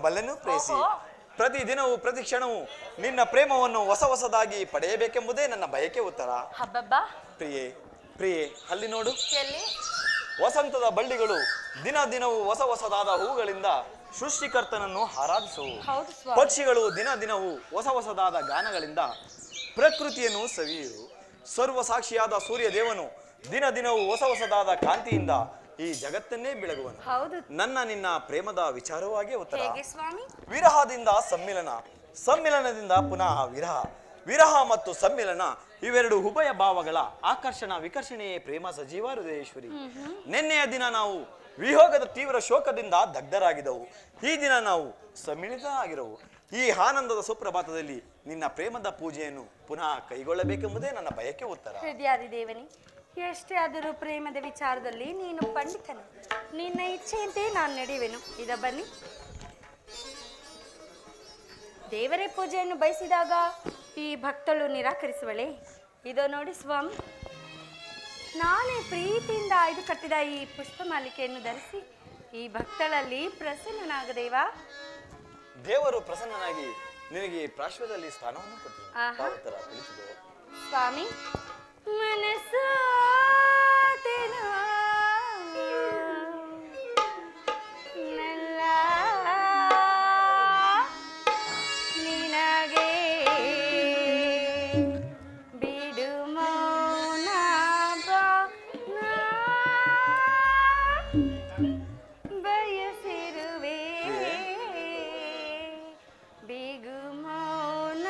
ಬಲ್ಲೆನು ಪ್ರೇಸಿ. ಪ್ರತಿ ದಿನವೂ ಪ್ರತಿ ಕ್ಷಣವೂ ನಿನ್ನ ಪ್ರೇಮವನ್ನು ಹೊಸ ಹೊಸದಾಗಿ ಪಡೆಯಬೇಕೆಂಬುದೇ ನನ್ನ ಬಯಕೆ ಉತ್ತರ. ಹಬ್ಬಬ್ಬಾ, ಪ್ರಿಯೆ ಪ್ರಿಯೆ, ಅಲ್ಲಿ ನೋಡು, ಎಲ್ಲಿ? ವಸಂತದ ಬಳ್ಳಿಗಳು ದಿನ ದಿನವೂ ಹೊಸ ಹೊಸದಾದ ಹೂಗಳಿಂದ ಸೃಷ್ಟಿಕರ್ತನನ್ನು ಆರಾಧಿಸುವು. ಹೌದು ಸ್ವಾಮಿ. ಪಕ್ಷಿಗಳು ದಿನ ದಿನವೂ ಹೊಸ ಹೊಸದಾದ ಗಾನಗಳಿಂದ ಪ್ರಕೃತಿಯನ್ನು ಸವಿಯುವು. ಸರ್ವ ಸಾಕ್ಷಿಯಾದ ಸೂರ್ಯ ದೇವನು ದಿನ ದಿನವೂ ಹೊಸ ಹೊಸದಾದ ಕಾಂತಿಯಿಂದ ಈ ಜಗತ್ತನ್ನೇ ಬೆಳಗುವನು. ಹೌದು. ನನ್ನ ನಿನ್ನ ಪ್ರೇಮದ ವಿಚಾರವಾಗಿ ಉತ್ತರ. ಹೇಗೆ ಸ್ವಾಮಿ? ವಿರಹದಿಂದ ಸಮ್ಮಿಲನ, ಸಮ್ಮಿಲನದಿಂದ ಪುನಃ ವಿರಹ, ವಿರಹ ಮತ್ತು ಸಮ್ಮಿಲನ ಇವೆರಡು ಉಭಯ ಭಾವಗಳ ಆಕರ್ಷಣ ವಿಕರ್ಷಣೆಯೇ ಪ್ರೇಮ ಸಜೀವ ಹೃದಯೇಶ್ವರಿ. ನಿನ್ನೆಯ ದಿನ ನಾವು ವಿಯೋಗದ ತೀವ್ರ ಶೋಕದಿಂದ ದಗ್ಧರಾಗಿದ್ದವು. ಈ ದಿನ ನಾವು ಸಮ್ಮಿಳಿತರಾಗಿರವು. ಈ ಆನಂದದ ಸುಪ್ರಭಾತದಲ್ಲಿ ನಿನ್ನ ಪ್ರೇಮದ ಪೂಜೆಯನ್ನು ಪುನಃ ಕೈಗೊಳ್ಳಬೇಕೆಂಬುದೇ ನನ್ನ ಬಯಕೆ ಉತ್ತರ. ಹೃದಯಾದಿ ದೇವನಿ, ಎಷ್ಟೇ ಆದರೂ ಪ್ರೇಮದ ವಿಚಾರದಲ್ಲಿ ನೀನು ಪಂಡಿತನು. ನಿನ್ನ ಇಚ್ಛೆಯಂತೆ ನಾನು ನಡೆಯುವೆನು. ಇದ ಬನ್ನಿ. ದೇವರೇ ಪೂಜೆಯನ್ನು ಬಯಸಿದಾಗ ಈ ಭಕ್ತಳು ನಿರಾಕರಿಸುವಳೆ? ಇದೋ ನೋಡಿ ಸ್ವಾಮಿ, ನಾನೇ ಪ್ರೀತಿಯಿಂದ ಆಯ್ದು ಕಟ್ಟಿದ ಈ ಪುಷ್ಪ ಮಾಲಿಕೆಯನ್ನು ಧರಿಸಿ ಈ ಭಕ್ತಳಲ್ಲಿ ಪ್ರಸನ್ನನಾಗದೇವಾ? ದೇವರು ಪ್ರಸನ್ನನಾಗಿ ನಿನಗೆ ಪಾರ್ಶ್ವದಲ್ಲಿ ಸ್ಥಾನವನ್ನು ಕೊಟ್ಟರು. ಆಹಾ. ತಿಳಿಸಿದೆ ಸ್ವಾಮಿ, ಮನಸ್ಸು ನಿನಗೆ ಬಿಡು ಮೌನ ಬಯಸಿರುವೆ ಬಿಗು ಮೌನ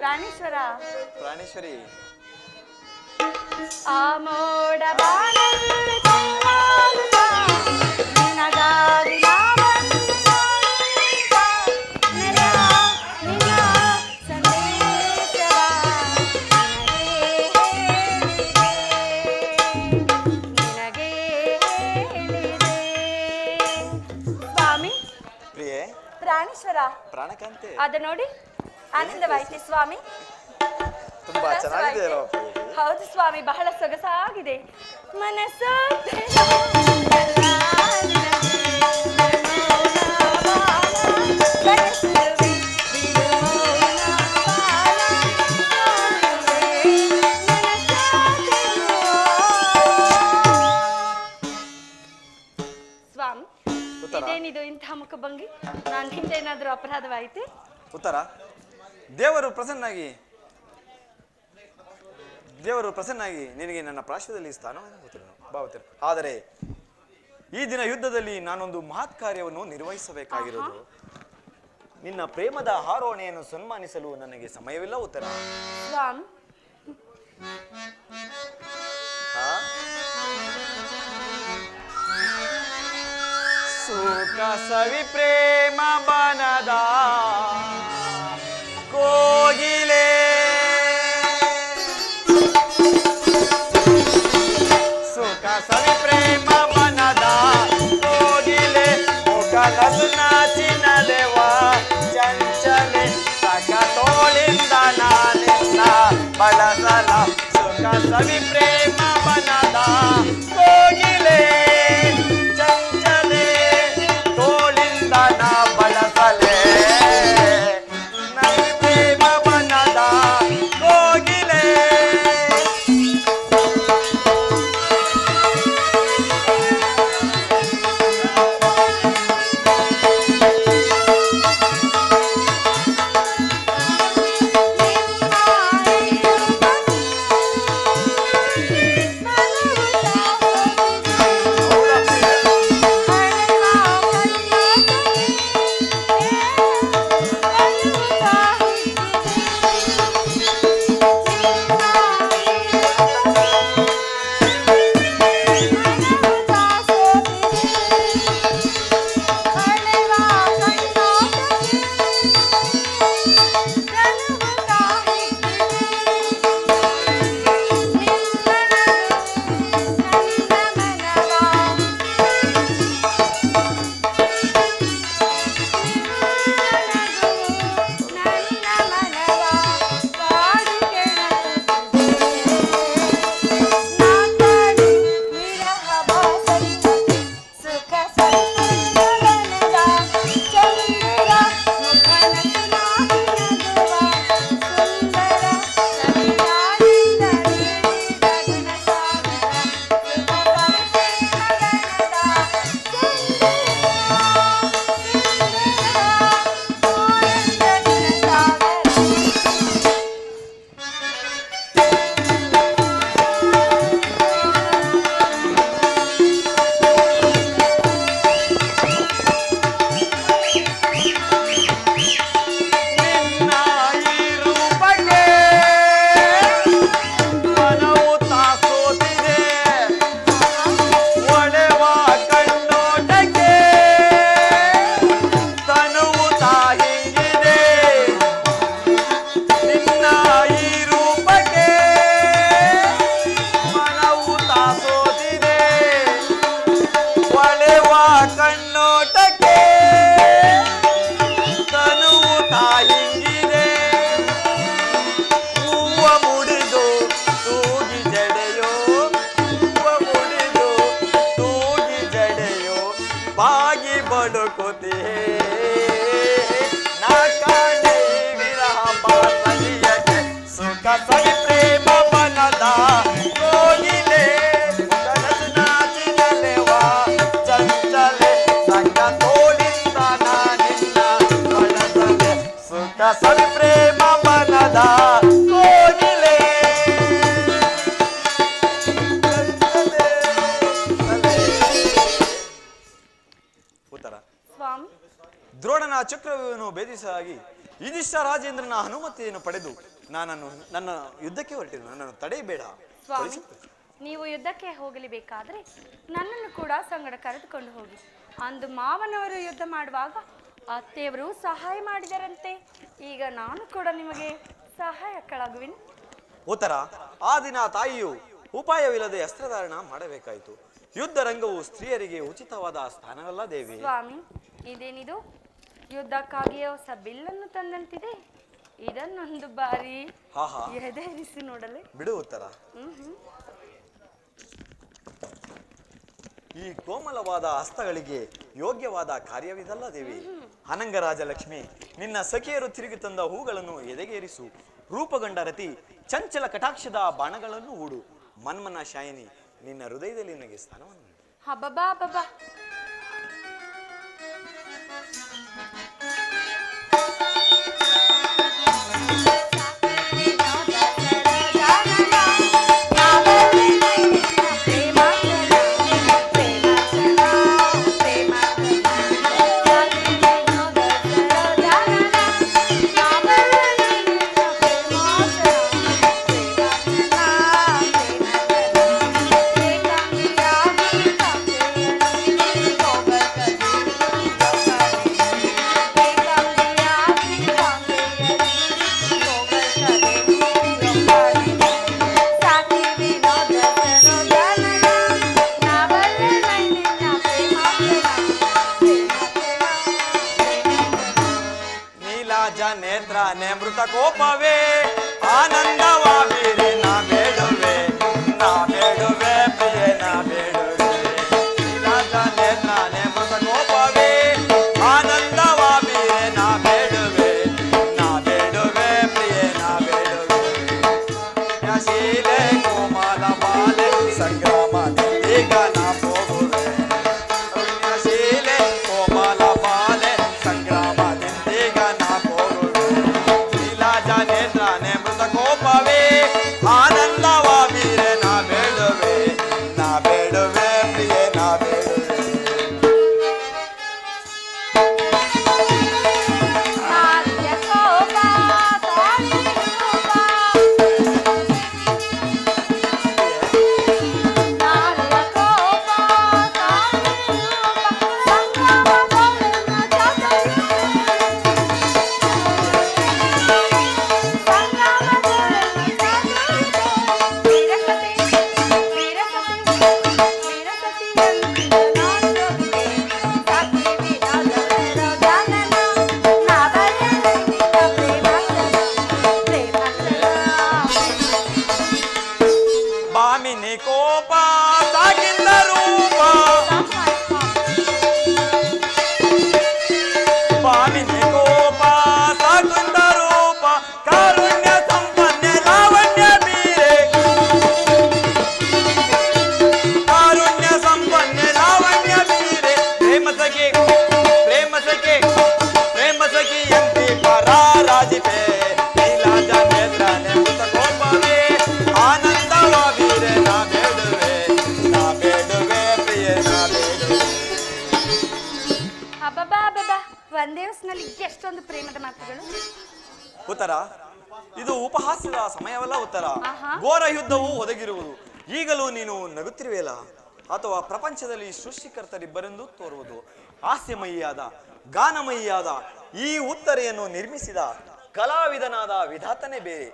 ಪ್ರಾಣೇಶ್ವರ, ಪ್ರಾಣೇಶ್ವರಿ, ಆ ಮೋಡ ಬಾನಲ್ಲಿ ಚೆಲ್ಲಾಡುತ್ತ ನಿನಗಾಗಿ ನಾ ಬಂದು ನೋಡುತ್ತಾ ನೆಲ ನಿನ್ನ ಸಂದೇಶವ ನಿನಗೆ ಹೇಳಿದೆ. ಸ್ವಾಮಿ, ಪ್ರಿಯೆ, ಪ್ರಾಣೇಶ್ವರ, ಪ್ರಾಣಕಾಂತೆ, ಅದ ನೋಡಿ ಆನಂದವಾಯಿತೆ ಸ್ವಾಮಿ. ತುಂಬಾ ಚೆನ್ನಾಗಿದೆ ಅಲ್ವಾ ಪ್ರಿಯೆ? ಹೌದು ಸ್ವಾಮಿ, ಬಹಳ ಸೊಗಸಾಗಿದೆ. ಮನಸ್ಸು ಸ್ವಾಮಿ, ಇದೇನಿದು ಇಂಥ ಮುಖಭಂಗಿ? ನಾನು ಹಿಂದೆ ಏನಾದರೂ ಅಪರಾಧವಾಯಿತೆ? ಉತ್ತರ, ದೇವರು ಪ್ರಸನ್ನಾಗಿ ನಿನಗೆ ನನ್ನ ಪಾರ್ಶ್ವದಲ್ಲಿ ಸ್ಥಾನವನ್ನು ಭಾವತಿರು. ಆದರೆ ಈ ದಿನ ಯುದ್ಧದಲ್ಲಿ ನಾನೊಂದು ಮಹತ್ ಕಾರ್ಯವನ್ನು ನಿರ್ವಹಿಸಬೇಕಾಗಿರೋದು. ನಿನ್ನ ಪ್ರೇಮದ ಆರೋಹಣೆಯನ್ನು ಸನ್ಮಾನಿಸಲು ನನಗೆ ಸಮಯವಿಲ್ಲ. ಉತ್ತರ, ಸ್ವಾಮಿ, ಸುಖ ಸವಿ ಪ್ರೇಮ ಬನದ ಕೋಗಿಲೆ, ಸುಖ ಸವಿ ಪ್ರೇಮ ಬನದ ಕೋಗಿಲೆ, ಮುಖಲಸು ನಾಚಿನಲೆವ ಚಂಚಲೆ, ಸಖ ತೋಳಿಂದ ನಾನಿನ್ನ ಬಳಸಲ. ಸುಖ ಸವಿ ಪ್ರೇಮ ಬನದ ಕೋಗಿಲೆ, ಚಂಚಲೆ ಜ್ಯೋತಿ ನಾ ಕಾಣೆ ವಿರಹ ಬಾಸಲಿಯಕ್ಕೆ ಸುಖ ಸವಿ ಪ್ರೇಮ ಬನದ ಕೋಗಿಲೆ ಕನಸು ನಾಚಿನಲೆವಾ ಚಂಚಲೆ ಸಂಗ ತೋಳಿಂದ ನಾನಿನ್ನ ಬಳಸಲೆ ಸುಖ ಸವಿ ಪ್ರೇಮ ಬನದ ಕೋಗಿಲೆ ಉತ್ತರ ಸ್ವಾಮಿ, ದ್ರೋಣನ ಚಕ್ರವ್ಯೂಹವನ್ನು ಭೇದಿಸಾಗಿ ಯುಧಿಷ್ಠ ರಾಜೇಂದ್ರನ ಅನುಮತಿಯನ್ನು ಪಡೆದು ನನ್ನ ಯುದ್ಧಕ್ಕೆ ಹೊರಟಿರು. ನನ್ನನ್ನು ತಡೆಯಬೇಡ. ಸ್ವಾಮಿ, ನೀವು ಯುದ್ಧಕ್ಕೆ ಹೋಗಲೇಬೇಕಾದ್ರೆ ನನ್ನನ್ನು ಕೂಡ ಸಂಗಡ ಕರೆದುಕೊಂಡು ಹೋಗಿ. ಅಂದು ಮಾವನವರು ಯುದ್ಧ ಮಾಡುವಾಗ ಅತ್ತೆಯವರು ಸಹಾಯ ಮಾಡಿದರಂತೆ. ಈಗ ನಾನು ಕೂಡ ನಿಮಗೆ ಸಹಾಯಕಳಾಗುವೆನು. ಉತ್ತರ ಆ ದಿನ ತಾಯಿಯು ಉಪಾಯವಿಲ್ಲದೆ ಅಸ್ತ್ರಧಾರಣ ಮಾಡಬೇಕಾಯಿತು. ಯುದ್ಧ ರಂಗವು ಸ್ತ್ರೀಯರಿಗೆ ಉಚಿತವಾದ ಸ್ಥಾನವಲ್ಲ ದೇವಿ. ಸ್ವಾಮಿ, ಇದೇನಿದು? ಯುದ್ಧಕ್ಕಾಗಿಯೇ ಹೊಸ ಬಿಲ್ಲನ್ನು ತಂದಂತಿದೆ. ಇದನ್ನೊಂದು ಬಾರಿ ಎದೆರಿಸಿ ನೋಡಲೆ. ಬಿಡು ಉತ್ತರ. ಈ ಕೋಮಲವಾದ ಹಸ್ತಗಳಿಗೆ ಯೋಗ್ಯವಾದ ಕಾರ್ಯವಿದಲ್ಲ ದೇವಿ. ಅನಂಗರಾಜ ಲಕ್ಷ್ಮಿ, ನಿನ್ನ ಸಖಿಯರು ತಿರುಗಿ ತಂದ ಹೂಗಳನ್ನು ಎದೆಗೇರಿಸು. ರೂಪಗೊಂಡ ರತಿ ಚಂಚಲ ಕಟಾಕ್ಷದ ಬಾಣಗಳನ್ನು ಹೂಡು. ಮನ್ಮನ ಶಾಯಿನಿ, ನಿನ್ನ ಹೃದಯದಲ್ಲಿ ನಿನಗೆ ಸ್ಥಾನವನ್ನು. ಹಬ್ಬಬಾ ಹಬ್ಬಬಾ. ನೇತ್ರ ನೇಮೃತ ಕೋಪವೇ ಆನಂದವಾ ಬೀರೆ ನಾ ಬೇಡುವೆ ಪ್ರಿಯೆ ನಾ ಬೇಡುವೆ. ರಾಜ ನೇತ್ರ ನೇಮೃತ ಕೋಪವೇ ಆನಂದವಾ ಬೀರೆ ನಾ ಬೇಡುವೆ ಪ್ರಿಯೆ ನಾ ಬೇಡುವೆ. ಶೀಲೆ ಕೋಮಲ ಬಾಲೆ ಸಂಗ್ರಾಮ ಈಗ ನಾ ಹೋಗುವೆ. ಶೀಲೆ ಕೋಮಲ ಬಾಲೆ ಸಂಗ್ರಾಮದಿಂದೀಗ ನಾ ಹೋಗುವೆ. ನೇತ್ರ ನೇಮೃತ ಕೋಪವೇ ಆನಂದವಾ ಬೀರೆ ನಾ ಬೇಡುವೆ ಪ್ರಿಯೆ ನಾ ಬೇಡುವೆ. ಬಾಮಿನಿ ಕೋಪ ಸಾಗಿಂದ ರೂಪ, ಬಾಮಿನಿ ಕೋಪ ಸಾಗುಂದ ರೂಪ, ಕಾರುಣ್ಯ ಸಂಪನ್ನ ಲಾವಣ್ಯ ಬೀರೆ, ಕಾರುಣ್ಯ ಸಂಪನ್ನ ಲಾವಣ್ಯ ಬೀರೆ. ಪ್ರೇಮ ಸಖಿ ಎಂತಿ ಪರಾರಾಜಿಪೆ. ನೀಲಾಜ ನೇತ್ರ ನೇಮೃತ ಕೋಪವೇ ಆನಂದವಾ ಬೀರೆ ನಾ ಬೇಡುವೆ ಪ್ರಿಯೆ ನಾ ಬೇಡುವೆ. ಹಬ್ಬಬಾ ಹಬ್ಬಬಾ. ಒಂದೇ ಹೊಸ್ನಲ್ಲಿ ಎಷ್ಟೊಂದು ಪ್ರೇಮದ ಮಾತುಗಳು. ಉತ್ತರ ಇದು ಉಪಹಾಸ್ಯದ ಸಮಯವಲ್ಲ. ಉತ್ತರ ಘೋರ ಯುದ್ಧವು ಒದಗಿರುವುದು. ಈಗಲೂ ನೀನು ನಗುತ್ತಿರುವೆಯಲ್ಲ, ಅಥವಾ ಪ್ರಪಂಚದಲ್ಲಿ ಸೃಷ್ಟಿಕರ್ತರಿಬ್ಬರೆಂದು ತೋರುವುದು. ಹಾಸ್ಯಮಯಿಯಾದ ಗಾನಮಯಿಯಾದ ಈ ಉತ್ತರೆಯನ್ನು ನಿರ್ಮಿಸಿದ ಕಲಾವಿದನಾದ ವಿಧಾತನೇ ಬೇರೆ.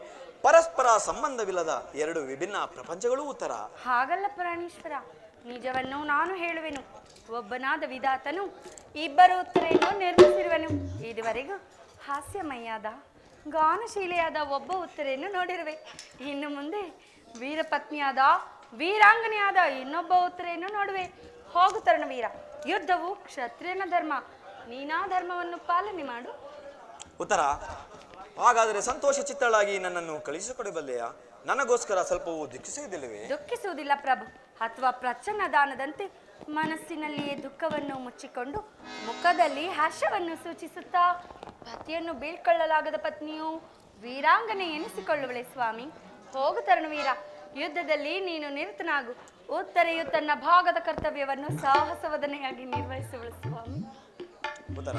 ಪರಸ್ಪರ ಸಂಬಂಧವಿಲ್ಲದ ಎರಡು ವಿಭಿನ್ನ ಪ್ರಪಂಚಗಳು ಉತ್ತರ. ಹಾಗಲ್ಲ ಪ್ರಾಣೇಶ್ವರ, ನಿಜವನ್ನು ನಾನು ಹೇಳುವೆನು. ಒಬ್ಬನಾದ ವಿಧಾತನು ಇಬ್ಬರು ಉತ್ತರೆಯನ್ನು ನಿರ್ಮಿಸಿರುವನು. ಇದುವರೆಗೂ ಹಾಸ್ಯಮಯ್ಯಾದ ಗಾನಶೀಲೆಯಾದ ಒಬ್ಬ ಉತ್ತರೆಯನ್ನು ನೋಡಿರುವೆ. ಇನ್ನು ಮುಂದೆ ವೀರಪತ್ನಿಯಾದ ವೀರಾಂಗನೆಯಾದ ಇನ್ನೊಬ್ಬ ಉತ್ತರೆಯನ್ನು ನೋಡುವೆ. ಹೋಗು ತರುಣವೀರ, ಯುದ್ಧವು ಕ್ಷತ್ರಿಯನ ಧರ್ಮ. ನೀನಾ ಧರ್ಮವನ್ನು ಪಾಲನೆ ಮಾಡು. ಉತ್ತರ, ಹಾಗಾದರೆ ಸಂತೋಷ ಚಿತ್ತಳಾಗಿ ನನ್ನನ್ನು ಕಳಿಸಿಕೊಡಬಲ್ಲೆಯಾ? ನನಗೋಸ್ಕರ ಸ್ವಲ್ಪವೂ ದುಃಖಿಸುವುದಿಲ್ಲವೇ? ದುಃಖಿಸುವುದಿಲ್ಲ ಪ್ರಭು. ಅಥವಾ ಪ್ರಚನ್ನ ದಾನದಂತೆ ಮನಸ್ಸಿನಲ್ಲಿಯೇ ದುಃಖವನ್ನು ಮುಚ್ಚಿಕೊಂಡು ಮುಖದಲ್ಲಿ ಹರ್ಷವನ್ನು ಸೂಚಿಸುತ್ತಾ ಪತಿಯನ್ನು ಬೀಳ್ಕೊಳ್ಳಲಾಗದ ಪತ್ನಿಯು ವೀರಾಂಗನೆ ಎನಿಸಿಕೊಳ್ಳುವಳೆ ಸ್ವಾಮಿ. ಹೋಗು ತರುಣವೀರ, ಯುದ್ಧದಲ್ಲಿ ನೀನು ನಿರತನಾಗು. ಉತ್ತರೆಯು ತನ್ನ ಭಾಗದ ಕರ್ತವ್ಯವನ್ನು ಸಾಹಸವದನೆಯಾಗಿ ನಿರ್ವಹಿಸುವಳು ಸ್ವಾಮಿ. ಉತ್ತರ,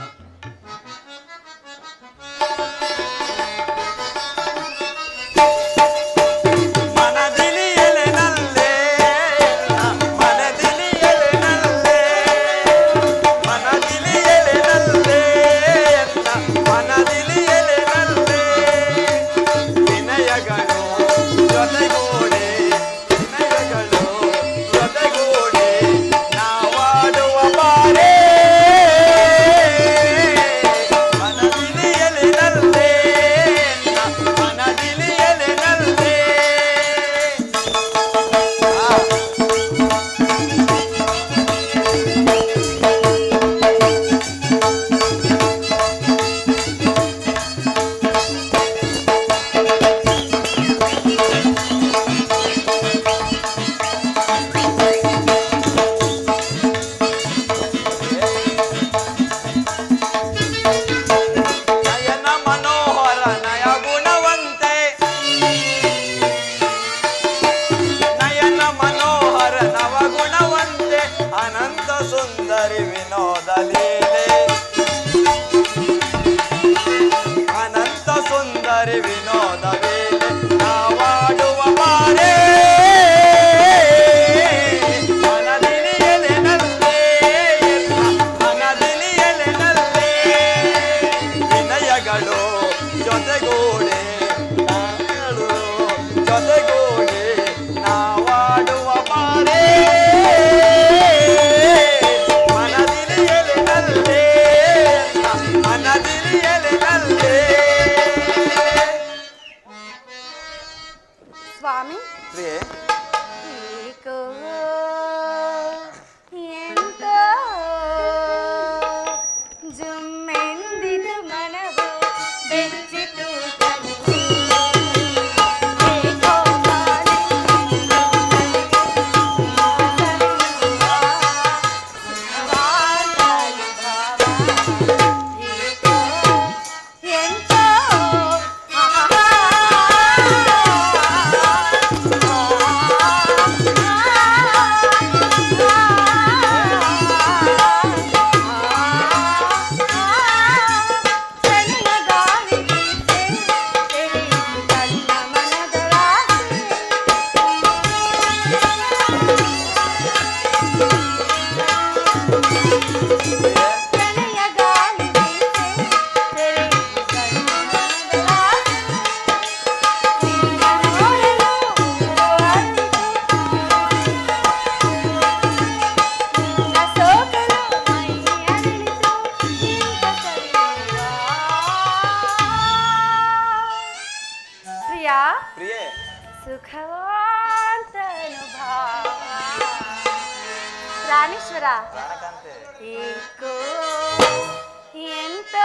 ಸ್ವಾಮಿ, ಏಕೋ ಎಂತ ಜುಮ್ಮೆಂದಿದು ಮನವು ಬೆಚ್ಚಿತು ತನುವು. ಏಕೋ ಪ್ರಾಣೇಶ್ವರ, ಏಕೋ ಎಂತ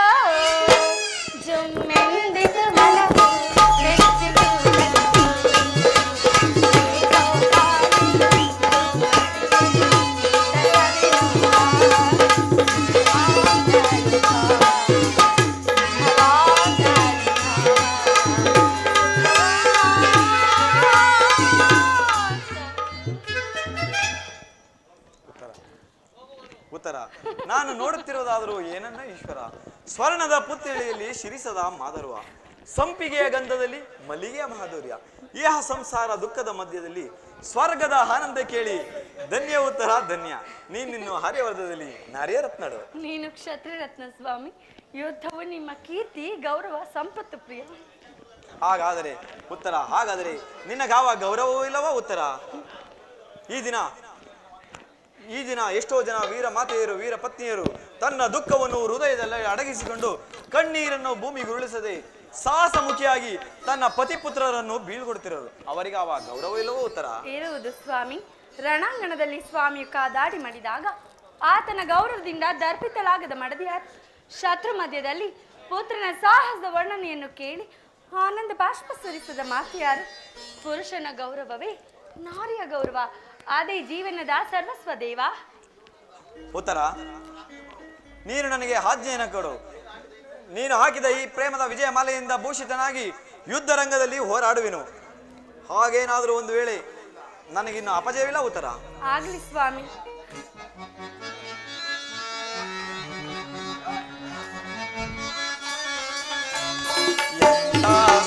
ಜುಮ್ಮೆಂದಿದು ಮನವು ಬೆಚ್ಚಿತು ಉತ್ತರ, ನಾನು ನೋಡುತ್ತಿರುವುದಾದರೂ ಏನನ್ನ ಈಶ್ವರ? ಸ್ವರ್ಣದ ಪುತ್ಥಳಿಯಲ್ಲಿ ಶಿರಿಸದ ಮಾಧರುವ, ಸಂಪಿಗೆಯ ಗಂಧದಲ್ಲಿ ಮಲ್ಲಿಗೆಯ ಮಾಧುರ್ಯ, ಇಹ ಸಂಸಾರ ದುಃಖದ ಮಧ್ಯದಲ್ಲಿ ಸ್ವರ್ಗದ ಆನಂದ ಕೇಳಿ ಧನ್ಯ ಉತ್ತರ ಧನ್ಯ. ನೀನಿನ್ನು ಹರ್ಯವರ್ಧದಲ್ಲಿ ನಾರ್ಯರತ್ನಳು. ನೀನು ಕ್ಷತ್ರಿಯ ರತ್ನ ಸ್ವಾಮಿ. ಯುದ್ಧವು ನಿಮ್ಮ ಕೀರ್ತಿ, ಗೌರವ, ಸಂಪತ್ತು ಪ್ರಿಯ. ಹಾಗಾದರೆ ಉತ್ತರ, ಹಾಗಾದರೆ ನಿನಗಾವ ಗೌರವವೂ ಇಲ್ಲವಾ ಉತ್ತರ? ಈ ದಿನ ಎಷ್ಟೋ ಜನ ವೀರ ಮಾತೆಯರು, ವೀರ ಪತ್ನಿಯರು ತನ್ನ ದುಃಖವನ್ನು ಹೃದಯದಲ್ಲಿ ಅಡಗಿಸಿಕೊಂಡು ಕಣ್ಣೀರನ್ನು ಭೂಮಿಗುರುಳಿಸದೆ ಸಾಹಸಮುಖಿಯಾಗಿ ತನ್ನ ಪತಿಪುತ್ರರನ್ನು ಬೀಳ್ಕೊಡ್ತಿರೋರು. ಅವರಿಗೆ ಗೌರವ ಇಲ್ಲವೋ ಉತ್ತರ? ಇರುವುದು ಸ್ವಾಮಿ. ರಣಾಂಗಣದಲ್ಲಿ ಸ್ವಾಮಿಯು ಕಾದಾಡಿ ಮಾಡಿದಾಗ ಆತನ ಗೌರವದಿಂದ ದರ್ಪಿತಲಾಗದ ಮಡದಿಯಾರು. ಶತ್ರು ಮಧ್ಯದಲ್ಲಿ ಪುತ್ರನ ಸಾಹಸದ ವರ್ಣನೆಯನ್ನು ಕೇಳಿ ಆನಂದ ಬಾಷ್ಪ ಸುರಿಸದ ಮಾತೆಯಾರು. ಪುರುಷನ ಗೌರವವೇ ನಾರಿಯ ಗೌರವ, ಅದೇ ಜೀವನದ ಸರ್ವಸ್ವ ದೇವ. ಉತ್ತರ, ನೀನು ನನಗೆ ಆಜ್ಞೆಯನ್ನು ಕೊಡು. ನೀನು ಹಾಕಿದ ಈ ಪ್ರೇಮದ ವಿಜಯ ಮಾಲೆಯಿಂದ ಭೂಷಿತನಾಗಿ ಯುದ್ಧ ರಂಗದಲ್ಲಿ ಹೋರಾಡುವೆನು. ಹಾಗೇನಾದರೂ ಒಂದು ವೇಳೆ ನನಗಿನ್ನು ಅಪಜಯವಿಲ್ಲ ಉತ್ತರ. ಆಗಲಿ ಸ್ವಾಮಿ.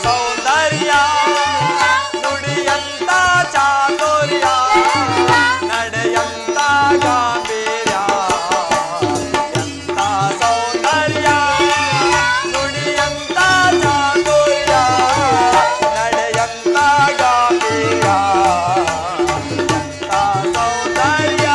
ಸೌಂದರ್ಯ ನುಡಿಯಂತ ಚಾತುರ್ಯ ನಡೆಯಂತ ಗಾಂಭೀರ್ಯ. ಎಂತ ಸೌಂದರ್ಯ ನುಡಿಯಂತ ಚಾತುರ್ಯ ನಡೆಯಂತ ಗಾಂಭೀರ್ಯ. ಎಂತ ಸೌಂದರ್ಯ.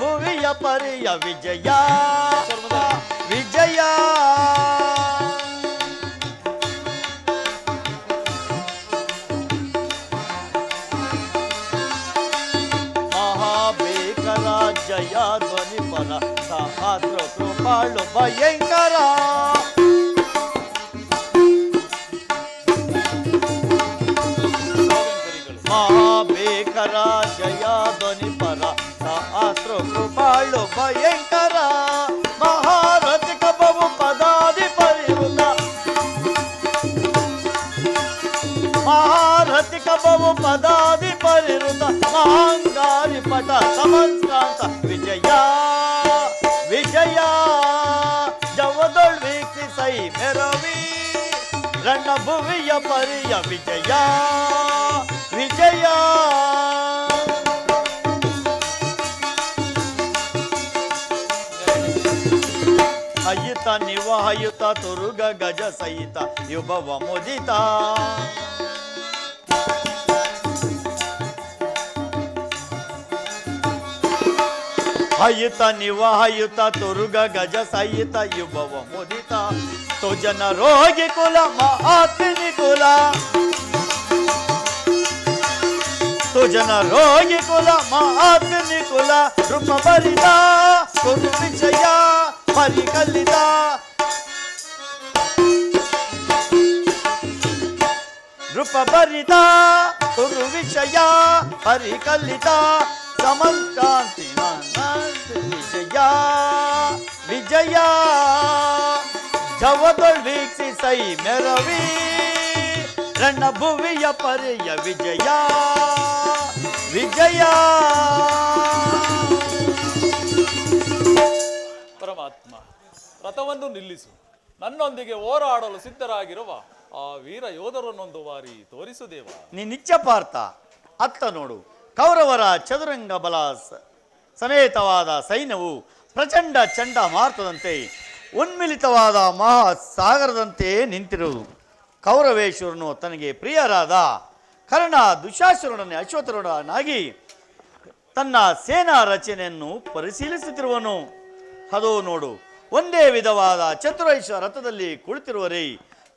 ಭುವಿಯ ಪರಿಯ ವಿಜಯ ವಿಜಯ ಮಹಾಬೇಕರ ಜಯ ಧ್ವನಿ ಪರ ಸಹಸ್ರ ಕೃಪಾಳು ಭಯಂಕರ ಮಹಾಬೇಕರ ಜಯ ಧ್ವನಿ ಪರ ಸಹಸ್ರ ಕೃಪಾಳು ಭಯಂಕರ ಮಹಾರಥಿಕ ಬಹು ಪದಾಧಿಪರಿವೃತ ಮಹಾರಥಿಕ ಬಹು ಪದಾಧಿಪರಿವೃತ ಮಹಾಂಗಾರಿ ಪಟ ಸಮಂಸ್ಕಾಂತ ವಿಜಯ ವಿಜಯ ಜವದೊಳ್ ವೀಕ್ಷಿಸೈ ಮೆರವಿ ರಣಭುವಿಯ ಪರಿಯ ವಿಜಯ ವಿಜಯ ಹಯ್ಯುತ ನಿವಾಯುತ ತುರುಗ ಗಜ ಸಹಿತ ಯುಭವ ಮುದಿತ ಹಯ್ಯುತ ನಿವಾಯುತ ತುರುಗ ಗಜ ಸಹಿತ ಯುಭವ ಮುದಿತ ತುಜನ ರೋಗಿ ಕುಲ ಮಹಾತ್ಮಿ ಕುಲ ತುಜನ ರೋಗಿ ಕುಲ ಮಹಾತ್ಮಿ ಕುಲ ರೂಪ ಬರಿದ ಕುರು ವಿಜಯ ಪರಿಕಲಿತ ರೂಪ ಬರಿದ ಕುರು ವಿಷಯ ಪರಿಕಲಿತ ಸಮಂಕಾಂತಿ ವಿಜಯ ವಿಜಯ ಜವದೊಳ್ ವೀಕ್ಷಿ ಸೈ ಮೆರವಿ ರಣ್ಣ ಭುವಿಯ ಪರ್ಯ ವಿಜಯ ವಿಜಯ. ಪರಮಾತ್ಮ, ರಥವನ್ನು ನಿಲ್ಲಿಸು. ನನ್ನೊಂದಿಗೆ ಹೋರಾಡಲು ಸಿದ್ಧರಾಗಿರುವ ಆ ವೀರ ಯೋಧರನ್ನೊಂದು ಬಾರಿ ತೋರಿಸು ದೇವ. ನಿಚ್ಚ ಪಾರ್ಥ, ಅತ್ತ ನೋಡು. ಕೌರವರ ಚದುರಂಗ ಬಲ ಸಮೇತವಾದ ಸೈನ್ಯವು ಪ್ರಚಂಡ ಚಂಡಮಾರುತದಂತೆ ಉನ್ಮಿಲಿತವಾದ ಮಹಾಸಾಗರದಂತೆ ನಿಂತಿರುವುದು. ಕೌರವೇಶ್ವರನು ತನಗೆ ಪ್ರಿಯರಾದ ಕರ್ಣ ದುಶಾಸುರನನ್ನೇ ಅಶ್ವತ್ಥನಾಗಿ ತನ್ನ ಸೇನಾ ರಚನೆಯನ್ನು ಪರಿಶೀಲಿಸುತ್ತಿರುವನು. ಅದೋ ನೋಡು, ಒಂದೇ ವಿಧವಾದ ಚತುರೈಶ್ವ ರಥದಲ್ಲಿ ಕುಳಿತಿರುವರೇ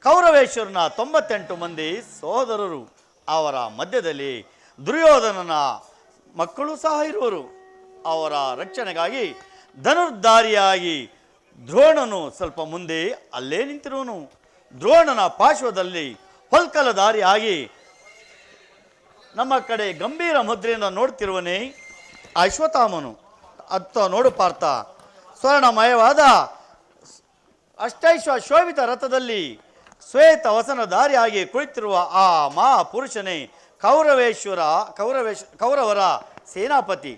ಕೌರವೇಶ್ವರನ 98 ಮಂದಿ ಸಹೋದರರು. ಅವರ ಮಧ್ಯದಲ್ಲಿ ದುರ್ಯೋಧನನ ಮಕ್ಕಳು ಸಹ ಇರುವರು. ಅವರ ರಕ್ಷಣೆಗಾಗಿ ಧನುರ್ಧಾರಿಯಾಗಿ ದ್ರೋಣನು ಸ್ವಲ್ಪ ಮುಂದೆ ಅಲ್ಲೇ ನಿಂತಿರುವನು. ದ್ರೋಣನ ಪಾರ್ಶ್ವದಲ್ಲಿ ಹೊಲ್ಕಲಧಾರಿಯಾಗಿ ನಮ್ಮ ಕಡೆ ಗಂಭೀರ ಮುದ್ರೆಯಿಂದ ನೋಡ್ತಿರುವನೇ ಅಶ್ವತ್ಥಾಮನು. ಅತ್ತ ನೋಡು ಪಾರ್ಥ, ಸ್ವರ್ಣಮಯವಾದ ಅಷ್ಟೈಶ್ವ ಶೋಭಿತ ರಥದಲ್ಲಿ ಶ್ವೇತ ವಸನಧಾರಿಯಾಗಿ ಕುಳಿತಿರುವ ಆ ಮಹಾಪುರುಷನೇ ಕೌರವರ ಸೇನಾಪತಿ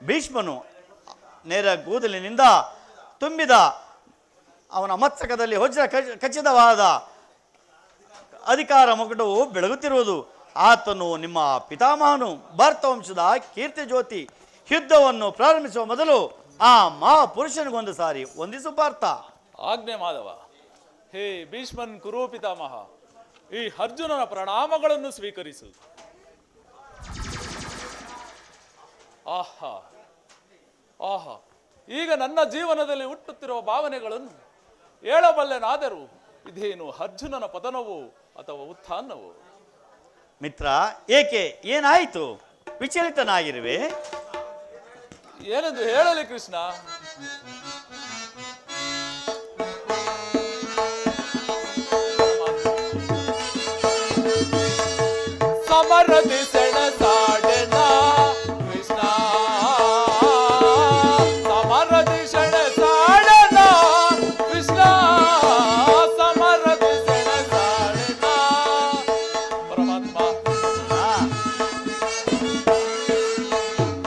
ಭೀಷ್ಮನು. ನೇರ ಕೂದಲಿನಿಂದ ತುಂಬಿದ ಅವನ ಮಸ್ತಕದಲ್ಲಿ ವಜ್ರ ಖಚಿತವಾದ ಅಧಿಕಾರ ಮುಕುಟವು ಬೆಳಗುತ್ತಿರುವುದು. ಆತನು ನಿಮ್ಮ ಪಿತಾಮಹನು, ಭಾರತ ವಂಶದ ಕೀರ್ತಿ ಜ್ಯೋತಿ. ಯುದ್ಧವನ್ನು ಪ್ರಾರಂಭಿಸುವ ಮೊದಲು ಆ ಮಹಾಪುರುಷನಿಗೊಂದು ಸಾರಿ ವಂದಿಸು ಪಾರ್ಥ. ಆಜ್ಞೆ ಮಾಧವ. ಹೇ ಭೀಷ್ಮನ್ ಕುರು ಪಿತಾಮಹ, ಈ ಅರ್ಜುನನ ಪ್ರಣಾಮಗಳನ್ನು ಸ್ವೀಕರಿಸು. ಆಹಾ ಆಹಾ, ಈಗ ನನ್ನ ಜೀವನದಲ್ಲಿ ಹುಟ್ಟುತ್ತಿರುವ ಭಾವನೆಗಳನ್ನು ಹೇಳಬಲ್ಲೆನಾದರೂ ಇದೇನು ಅರ್ಜುನನ ಪತನವೋ ಅಥವಾ ಉತ್ಥಾನವೋ? ಮಿತ್ರ, ಏಕೆ, ಏನಾಯಿತು? ವಿಚಲಿತನಾಗಿರುವೆ? ಏನೆಂದು ಹೇಳಲಿ ಕೃಷ್ಣ? ಸಮರದಿ ಸೆಣಸಾಡೆನ ಕೃಷ್ಣ, ಸಮರದಿ ಸೆಣಸಾಡೆನ ಕೃಷ್ಣ, ಸಮರದಿ ಸೆಣಸಾಡೆನ. ಪರಮಾತ್ಮ,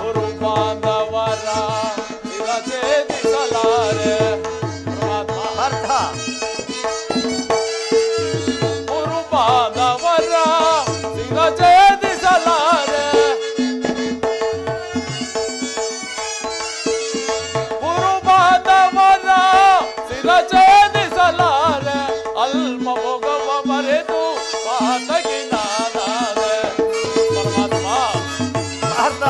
ಗುರು ಬಾಂಧವರ ಛೇದಿಸಲಾರೆ. ಪರಮಾತ್ಮ, ಪಾರ್ಥ, ಗುರು ಬಾಂಧವರ ಛೇದಿಸಲಾರೆ. ಗುರು ಬಾಂಧವರ ಶಿರ ಛೇದಿಸಲಾರೆ. ಅಲ್ಪ ಭೋಗವ ಮರೆತು ಪಾತಗಿ ನಾನಾದೆ. ಪರಮಾತ್ಮ, ಪಾರ್ಥ,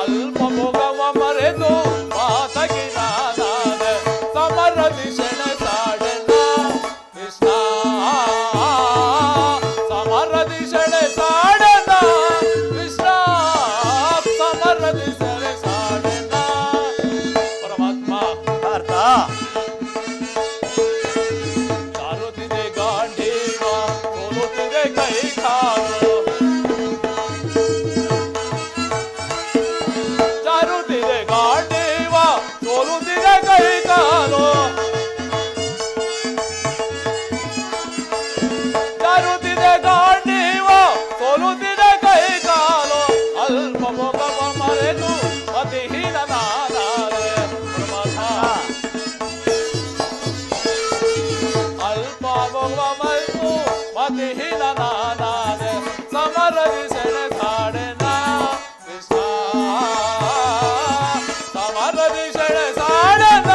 ಅಲ್ಪ ಭೋಗವ ಮರೆತು ಪಾತಗಿ ನಾನಾದೆ. ಸಮರದಿ ಸೆಣಸಾಡೆನ ಕೃಷ್ಣ, ಸಮರದಿ ಸೆಣಸಾಡೆನ ಕೃಷ್ಣ, ಸಮರದಿ ಸೆಣಸಾಡೆನ. ಪರಮಾತ್ಮ, ಪಾರ್ಥ, ಸಾರುತ್ತಿದೆ ಗಾಂಡೀವ, ಸೋಲುತ್ತಿದೆ ಕೈ ಕಾಲು. ಸಾರುತ್ತಿದೆ ಗಾಂಡೀವ, ಸೋಲುತ್ತಿದೆ ಕೈ ಕಾಲು. ಸಾರುತ್ತಿದೆ ಗಾಂಡೀವ, ಸೋಲುತ್ತಿದೆ ಕೈ ಕಾಲು. ಅಲ್ಪ ಭೋಗವ ಮರೆತು ಅತಿಹೀನ ನಾನಾದೆ. ಪರಮಾತ್ಮ, ಅಲ್ಪ ಭೋಗವ ಮರೆತು ಅತಿಹೀನ ನಾನಾದೆ. ಸಮರದಿ ಸೆಣಸಾಡೆನ ಕೃಷ್ಣ, ಸಮರದಿ ಸೆಣಸಾಡೆನ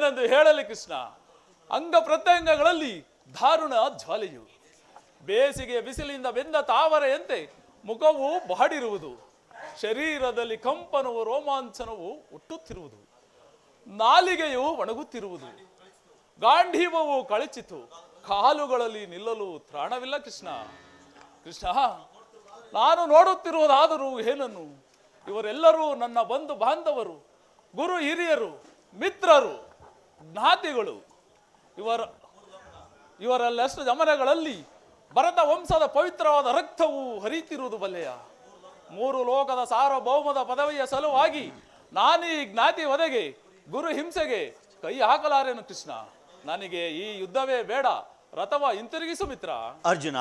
ಏನೆಂದು ಹೇಳಲಿ ಕೃಷ್ಣ. ಅಂಗ ಪ್ರತ್ಯಂಗಗಳಲ್ಲಿ ದಾರುಣ ಜ್ವಾಲೆಯು, ಬೇಸಿಗೆ ಬಿಸಿಲಿಂದ ಬೆಂದ ತಾವರೆಯಂತೆ ಮುಖವು ಬಾಡಿರುವುದು, ಶರೀರದಲ್ಲಿ ಕಂಪನವು ರೋಮಾಂಚನವು ಹುಟ್ಟುತ್ತಿರುವುದು, ನಾಲಿಗೆಯು ಒಣಗುತ್ತಿರುವುದು, ಗಾಂಧೀವವು ಕಳಚಿತು, ಕಾಲುಗಳಲ್ಲಿ ನಿಲ್ಲಲು ತ್ರಾಣವಿಲ್ಲ ಕೃಷ್ಣ. ಕೃಷ್ಣ, ನಾನು ನೋಡುತ್ತಿರುವುದಾದರೂ ಏನನ್ನು? ಇವರೆಲ್ಲರೂ ನನ್ನ ಬಂಧು ಬಾಂಧವರು, ಗುರು ಹಿರಿಯರು, ಮಿತ್ರರು, ಜ್ಞಾತಿಗಳು. ಇವರೆಲ್ಲಷ್ಟು ಜಮನಗಳಲ್ಲಿ ಭರತ ವಂಶದ ಪವಿತ್ರವಾದ ರಕ್ತವು ಹರಿಯುತ್ತಿರುವುದು ಬಲ್ಲೆಯ. 3 ಲೋಕದ ಸಾರ್ವಭೌಮದ ಪದವಿಯ ಸಲುವಾಗಿ ನಾನೀ ಜ್ಞಾತಿ ವಧೆಗೆ, ಗುರು ಹಿಂಸೆಗೆ ಕೈ ಹಾಕಲಾರೆನು ಕೃಷ್ಣ. ನನಗೆ ಈ ಯುದ್ಧವೇ ಬೇಡ, ರಥವ ಹಿಂತಿರುಗಿಸು ಮಿತ್ರ. ಅರ್ಜುನ,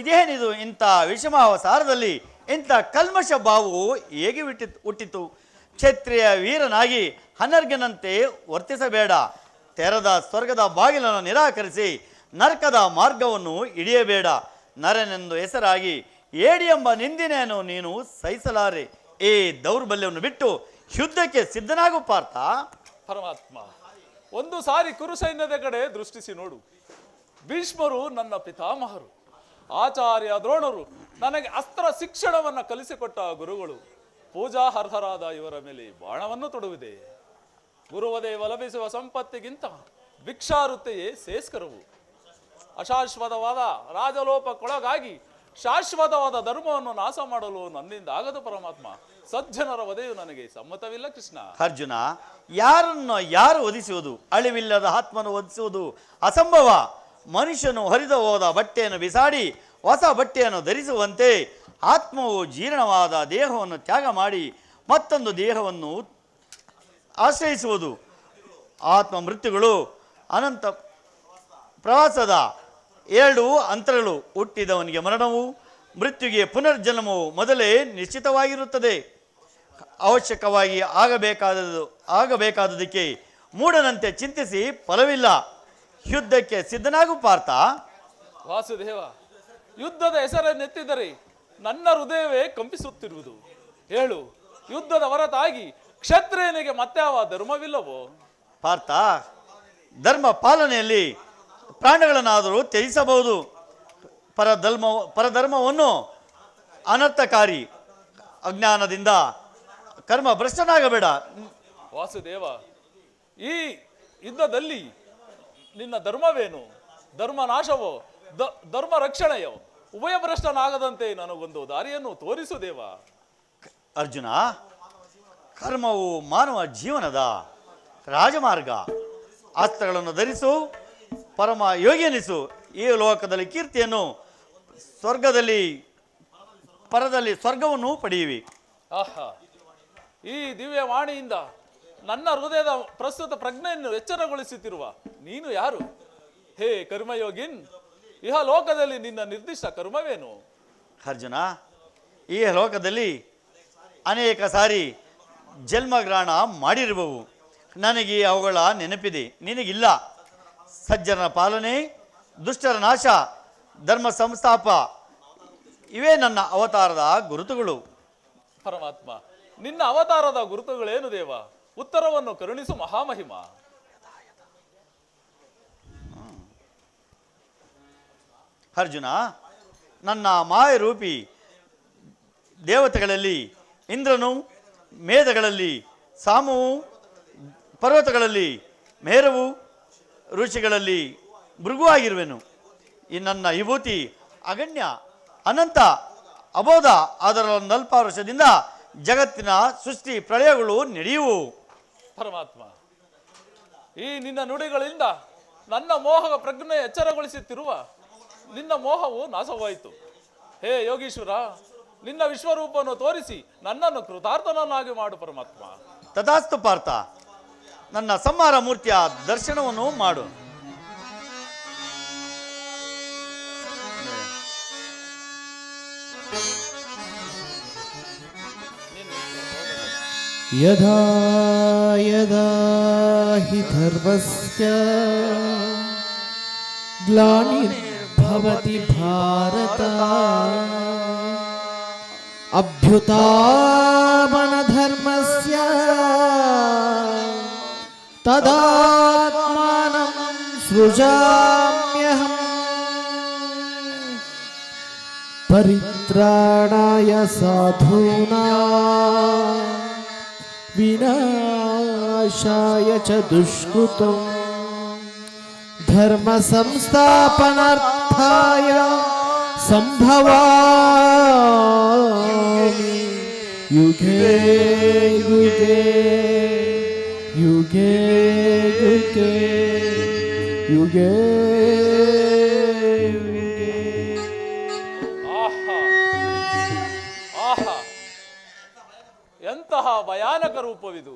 ಇದೇನಿದು? ಇಂಥ ವಿಷಮಾವಸಾರದಲ್ಲಿ ಇಂಥ ಕಲ್ಮಶ ಭಾವವು ಹೇಗೆ ಹುಟ್ಟಿತು? ಕ್ಷತ್ರಿಯ ವೀರನಾಗಿ ಅನರ್ಘ್ಯನಂತೆ ವರ್ತಿಸಬೇಡ. ತೆರೆದ ಸ್ವರ್ಗದ ಬಾಗಿಲನ್ನು ನಿರಾಕರಿಸಿ ನರಕದ ಮಾರ್ಗವನ್ನು ಹಿಡಿಯಬೇಡ. ನರನೆಂದು ಹೆಸರಾಗಿ ಏಡಿ ಎಂಬ ನಿಂದಿನೆಯನ್ನು ನೀನು ಸಹಿಸಲಾರೆ. ಈ ದೌರ್ಬಲ್ಯವನ್ನು ಬಿಟ್ಟು ಯುದ್ಧಕ್ಕೆ ಸಿದ್ಧನಾಗು ಪಾರ್ಥ. ಪರಮಾತ್ಮ, ಒಂದು ಸಾರಿ ಕುರು ಸೈನ್ಯದ ಕಡೆ ದೃಷ್ಟಿಸಿ ನೋಡು. ಭೀಷ್ಮರು ನನ್ನ ಪಿತಾಮಹರು, ಆಚಾರ್ಯ ದ್ರೋಣರು ನನಗೆ ಅಸ್ತ್ರ ಶಿಕ್ಷಣವನ್ನು ಕಲಿಸಿಕೊಟ್ಟ ಗುರುಗಳು. ಪೂಜಾರ್ಹರಾದ ಇವರ ಮೇಲೆ ಬಾಣವನ್ನು ತೊಡುವುದೇ? ಗುರುವದೇವ ಲಭಿಸುವ ಸಂಪತ್ತಿಗಿಂತ ಭಿಕ್ಷಾವೃತ್ತಿಯೇ ಶ್ರೇಷ್ಠಕರವು. ಅಶಾಶ್ವತವಾದ ರಾಜಲೋಪಕ್ಕೊಳಗಾಗಿ ಶಾಶ್ವತವಾದ ಧರ್ಮವನ್ನು ನಾಶ ಮಾಡಲು ನನ್ನಿಂದ ಆಗದು ಪರಮಾತ್ಮ. ಸಜ್ಜನರ ವಧೆಯು ನನಗೆ ಸಮ್ಮತವಿಲ್ಲ ಕೃಷ್ಣ. ಅರ್ಜುನ, ಯಾರು ವಧಿಸುವುದು? ಅಳಿವಿಲ್ಲದ ಆತ್ಮನು ವಧಿಸುವುದು ಅಸಂಭವ. ಮನುಷ್ಯನು ಹರಿದು ಹೋದ ಬಟ್ಟೆಯನ್ನು ಬಿಸಾಡಿ ಹೊಸ ಬಟ್ಟೆಯನ್ನು ಧರಿಸುವಂತೆ ಆತ್ಮವು ಜೀರ್ಣವಾದ ದೇಹವನ್ನು ತ್ಯಾಗ ಮಾಡಿ ಮತ್ತೊಂದು ದೇಹವನ್ನು ಆಶ್ರಯಿಸುವುದು. ಆತ್ಮ ಮೃತ್ಯುಗಳು ಅನಂತ ಪ್ರವಾಸದ 2 ಅಂತರಗಳು. ಹುಟ್ಟಿದವನಿಗೆ ಮರಣವು, ಮೃತ್ಯುಗೆ ಪುನರ್ಜನ್ಮವು ಮೊದಲೇ ನಿಶ್ಚಿತವಾಗಿರುತ್ತದೆ. ಅವಶ್ಯಕವಾಗಿ ಆಗಬೇಕಾದುದಕ್ಕೆ ಮೂಢನಂತೆ ಚಿಂತಿಸಿ ಫಲವಿಲ್ಲ. ಯುದ್ಧಕ್ಕೆ ಸಿದ್ಧನಾಗು ಪಾರ್ಥ. ವಾಸುದೇವ, ಯುದ್ಧದ ಹೆಸರನ್ನೆತ್ತಿದರೆ ನನ್ನ ಹೃದಯವೇ ಕಂಪಿಸುತ್ತಿರುವುದು. ಹೇಳು, ಯುದ್ಧದ ಹೊರತಾಗಿ ಕ್ಷತ್ರಿಯನಿಗೆ ಮತ್ಯಾವ ಧರ್ಮವಿಲ್ಲವೋ? ಪಾರ್ಥ, ಧರ್ಮ ಪಾಲನೆಯಲ್ಲಿ ಪ್ರಾಣಗಳನ್ನಾದರೂ ತ್ಯಜಿಸಬಹುದು. ಪರಧರ್ಮವನ್ನು ಅನರ್ಥಕಾರಿ ಅಜ್ಞಾನದಿಂದ ಕರ್ಮ ಭ್ರಷ್ಟನಾಗಬೇಡ. ವಾಸುದೇವ, ಈ ಯುದ್ಧದಲ್ಲಿ ನಿನ್ನ ಧರ್ಮವೇನು? ಧರ್ಮ ನಾಶವೋ ಧರ್ಮ ರಕ್ಷಣೆಯೋ? ಉಭಯ ಭ್ರಷ್ಟನಾಗದಂತೆ ನನಗೊಂದು ದಾರಿಯನ್ನು ತೋರಿಸು ದೇವ. ಅರ್ಜುನ, ಕರ್ಮವು ಮಾನವ ಜೀವನದ ರಾಜಮಾರ್ಗ. ಅಸ್ತ್ರಗಳನ್ನು ಧರಿಸು, ಪರಮ ಯೋಗಿಯನಿಸು. ಈ ಲೋಕದಲ್ಲಿ ಕೀರ್ತಿಯನ್ನು, ಪರದಲ್ಲಿ ಸ್ವರ್ಗವನ್ನು ಪಡೆಯುವಿ. ಆಹಾ, ಈ ದಿವ್ಯ ವಾಣಿಯಿಂದ ನನ್ನ ಹೃದಯದ ಪ್ರಸ್ತುತ ಪ್ರಜ್ಞೆಯನ್ನು ಎಚ್ಚರಗೊಳಿಸುತ್ತಿರುವ ನೀನು ಯಾರು? ಹೇ ಕರ್ಮಯೋಗಿನ್, ಇಹ ಲೋಕದಲ್ಲಿ ನಿನ್ನ ನಿರ್ದಿಷ್ಟ ಕರ್ಮವೇನು? ಅರ್ಜುನ, ಈ ಲೋಕದಲ್ಲಿ ಅನೇಕ ಸಾರಿ ಜನ್ಮಗ್ರಹಣ ಮಾಡಿರುವವು. ನನಗೆ ಅವುಗಳ ನೆನಪಿದೆ, ನಿನಗಿಲ್ಲ. ಸಜ್ಜನ ಪಾಲನೆ, ದುಷ್ಟರ ನಾಶ, ಧರ್ಮ ಸಂಸ್ಥಾಪ ಇವೇ ನನ್ನ ಅವತಾರದ ಗುರುತುಗಳು. ಪರಮಾತ್ಮ, ನಿನ್ನ ಅವತಾರದ ಗುರುತುಗಳೇನು ದೇವ? ಉತ್ತರವನ್ನು ಕರುಣಿಸು ಮಹಾಮಹಿಮ. ಅರ್ಜುನ, ನನ್ನ ಮಾಯರೂಪಿ ದೇವತೆಗಳಲ್ಲಿ ಇಂದ್ರನು, ಮೇಧಗಳಲ್ಲಿ ಸಾಮವು, ಪರ್ವತಗಳಲ್ಲಿ ಮೇರವು, ಋಷಿಗಳಲ್ಲಿ ಭೃಗು ಆಗಿರುವೆನು. ಈ ನನ್ನ ವಿಭೂತಿ ಅಗಣ್ಯ, ಅನಂತ, ಅಬೋಧ. ಅದರ ಒಂದು ಅಲ್ಪ ವರ್ಷದಿಂದ ಜಗತ್ತಿನ ಸೃಷ್ಟಿ ಪ್ರಳಯಗಳು ನಡೆಯುವು. ಪರಮಾತ್ಮ, ಈ ನಿನ್ನ ನುಡಿಗಳಿಂದ ನನ್ನ ಮೋಹದ ಪ್ರಜ್ಞೆ ಎಚ್ಚರಗೊಳಿಸುತ್ತಿರುವ ನಿನ್ನ ಮೋಹವು ನಾಶವಾಯಿತು. ಹೇ ಯೋಗೀಶ್ವರ, ನಿನ್ನ ವಿಶ್ವರೂಪವನ್ನು ತೋರಿಸಿ ನನ್ನನ್ನು ಕೃತಾರ್ಥನನ್ನಾಗಿ ಮಾಡು ಪರಮಾತ್ಮ. ತಥಾಸ್ತು ಪಾರ್ಥ, ನನ್ನ ಸಂಹಾರ ಮೂರ್ತಿಯ ದರ್ಶನವನ್ನು ಮಾಡು. ಯದಾ ಯದಾ ಹಿ ಧರ್ಮಸ್ಯ ಗ್ಲಾನಿರ್ಭವತಿ ಭಾರತ ಅಭ್ಯುತ್ಥಾನಧರ್ಮಸ್ಯ ತದಾತ್ಮನಾತ್ಮನೋರಥಃ सृजाम्यहम् परित्राणाय साधूनां विनाशाय च दुष्कृतम् धर्म संस्थापनार्थाय संभवामि युगे युगे युगे युगे युगे युगे ಆಹಾ ಆಹಾ ಎಂತಹ ಭಯಾನಕ ರೂಪವಿದು.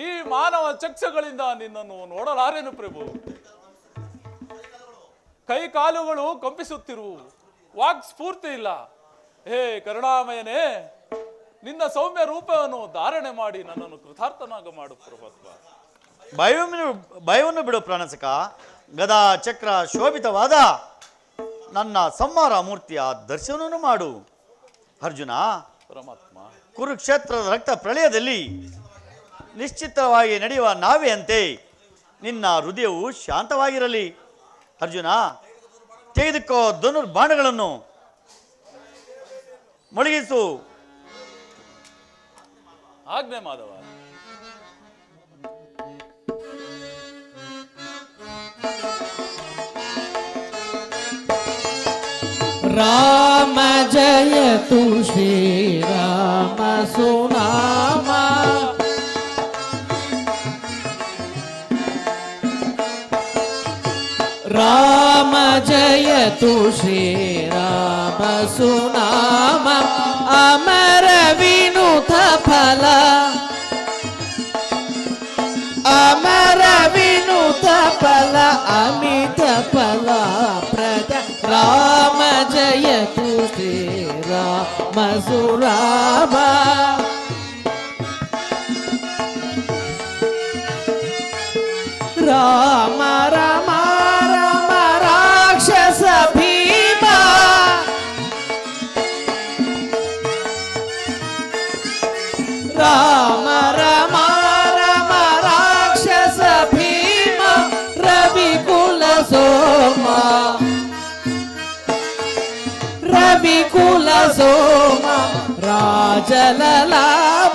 ಈ ಮಾನವ ಚಕ್ಷುಗಳಿಂದ ನಿನ್ನನ್ನು ನೋಡಲಾರೆನು ಪ್ರಭು. ಕೈ ಕಾಲುಗಳು ಕಂಪಿಸುತ್ತಿರುವು, ವಾಕ್ ಸ್ಫೂರ್ತಿ ಇಲ್ಲ. ಹೇ ಕರುಣಾಮಯನೇ, ನಿನ್ನ ಸೌಮ್ಯ ರೂಪವನ್ನು ಧಾರಣೆ ಮಾಡಿ ನನ್ನನ್ನು ಕೃತಾರ್ಥನಾಗ ಮಾಡು ಪ್ರಭುತ್ವ. ಭಯವನ್ನು ಬಿಡು ಪ್ರಾಣಸಕ. ಗದಾ ಚಕ್ರ ಶೋಭಿತವಾದ ನನ್ನ ಸಂಹಾರ ಮೂರ್ತಿಯ ದರ್ಶನವನ್ನು ಮಾಡು. ಅರ್ಜುನ, ಪರಮಾತ್ಮ, ಕುರುಕ್ಷೇತ್ರದ ರಕ್ತ ಪ್ರಳಯದಲ್ಲಿ ನಿಶ್ಚಿತವಾಗಿ ನಡೆಯುವ ನಾವೆಯಂತೆ ನಿನ್ನ ಹೃದಯವು ಶಾಂತವಾಗಿರಲಿ. ಅರ್ಜುನ, ತೆಗೆದುಕೋ ಧನುರ್ಬಾಣಗಳನ್ನು, ಮೊಳಗಿಸು. ಆಜ್ಞೆ ಮಾಧವ. राम जयतु श्रीराम सुनामा राम जयतु श्रीराम सुनामा अमर विनुत फल अमर विनुत फल अमित फल प्रद राम जयतु श्रीराम सुरामा राम राम राम राक्षस भीमा राम राम राम राक्षस भीमा रविकुल सोमा रविकुल सोमा राजललाम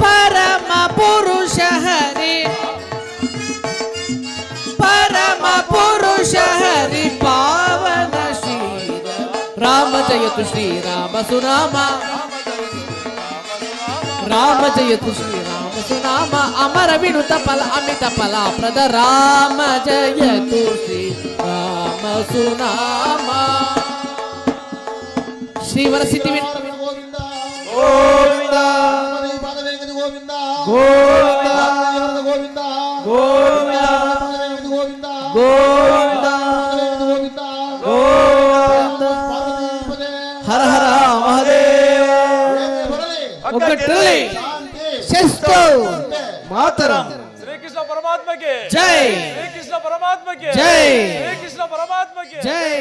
परम पुरुष हरि परम पुरुष हरि पावन श्री राम जयतु श्री राम सुनामा राम जयतु श्री राम सुनामा अमर विनुत फल अमित फल प्रद राम जयतु श्री राम सुनामा श्रीवर सिद्धि ಗೋವಿಂದ गोविंद ಪಾದವೇಗದ ಗೋವಿಂದ गोविंद ಗೋವಿಂದ गोविंद ಗೋವಿಂದ गोविंद ಗೋವಿಂದ गोविंद हर हर महादेव ಒಗ್ಗಟ್ಟಲ್ಲಿ ಶಿಸ್ತು ಮಾತರಂ ಶ್ರೀಕೃಷ್ಣ ಪರಮಾತ್ಮಗೆ ಜೈ ಶ್ರೀಕೃಷ್ಣ ಪರಮಾತ್ಮಗೆ ಜೈ ಶ್ರೀಕೃಷ್ಣ ಪರಮಾತ್ಮಗೆ ಜೈ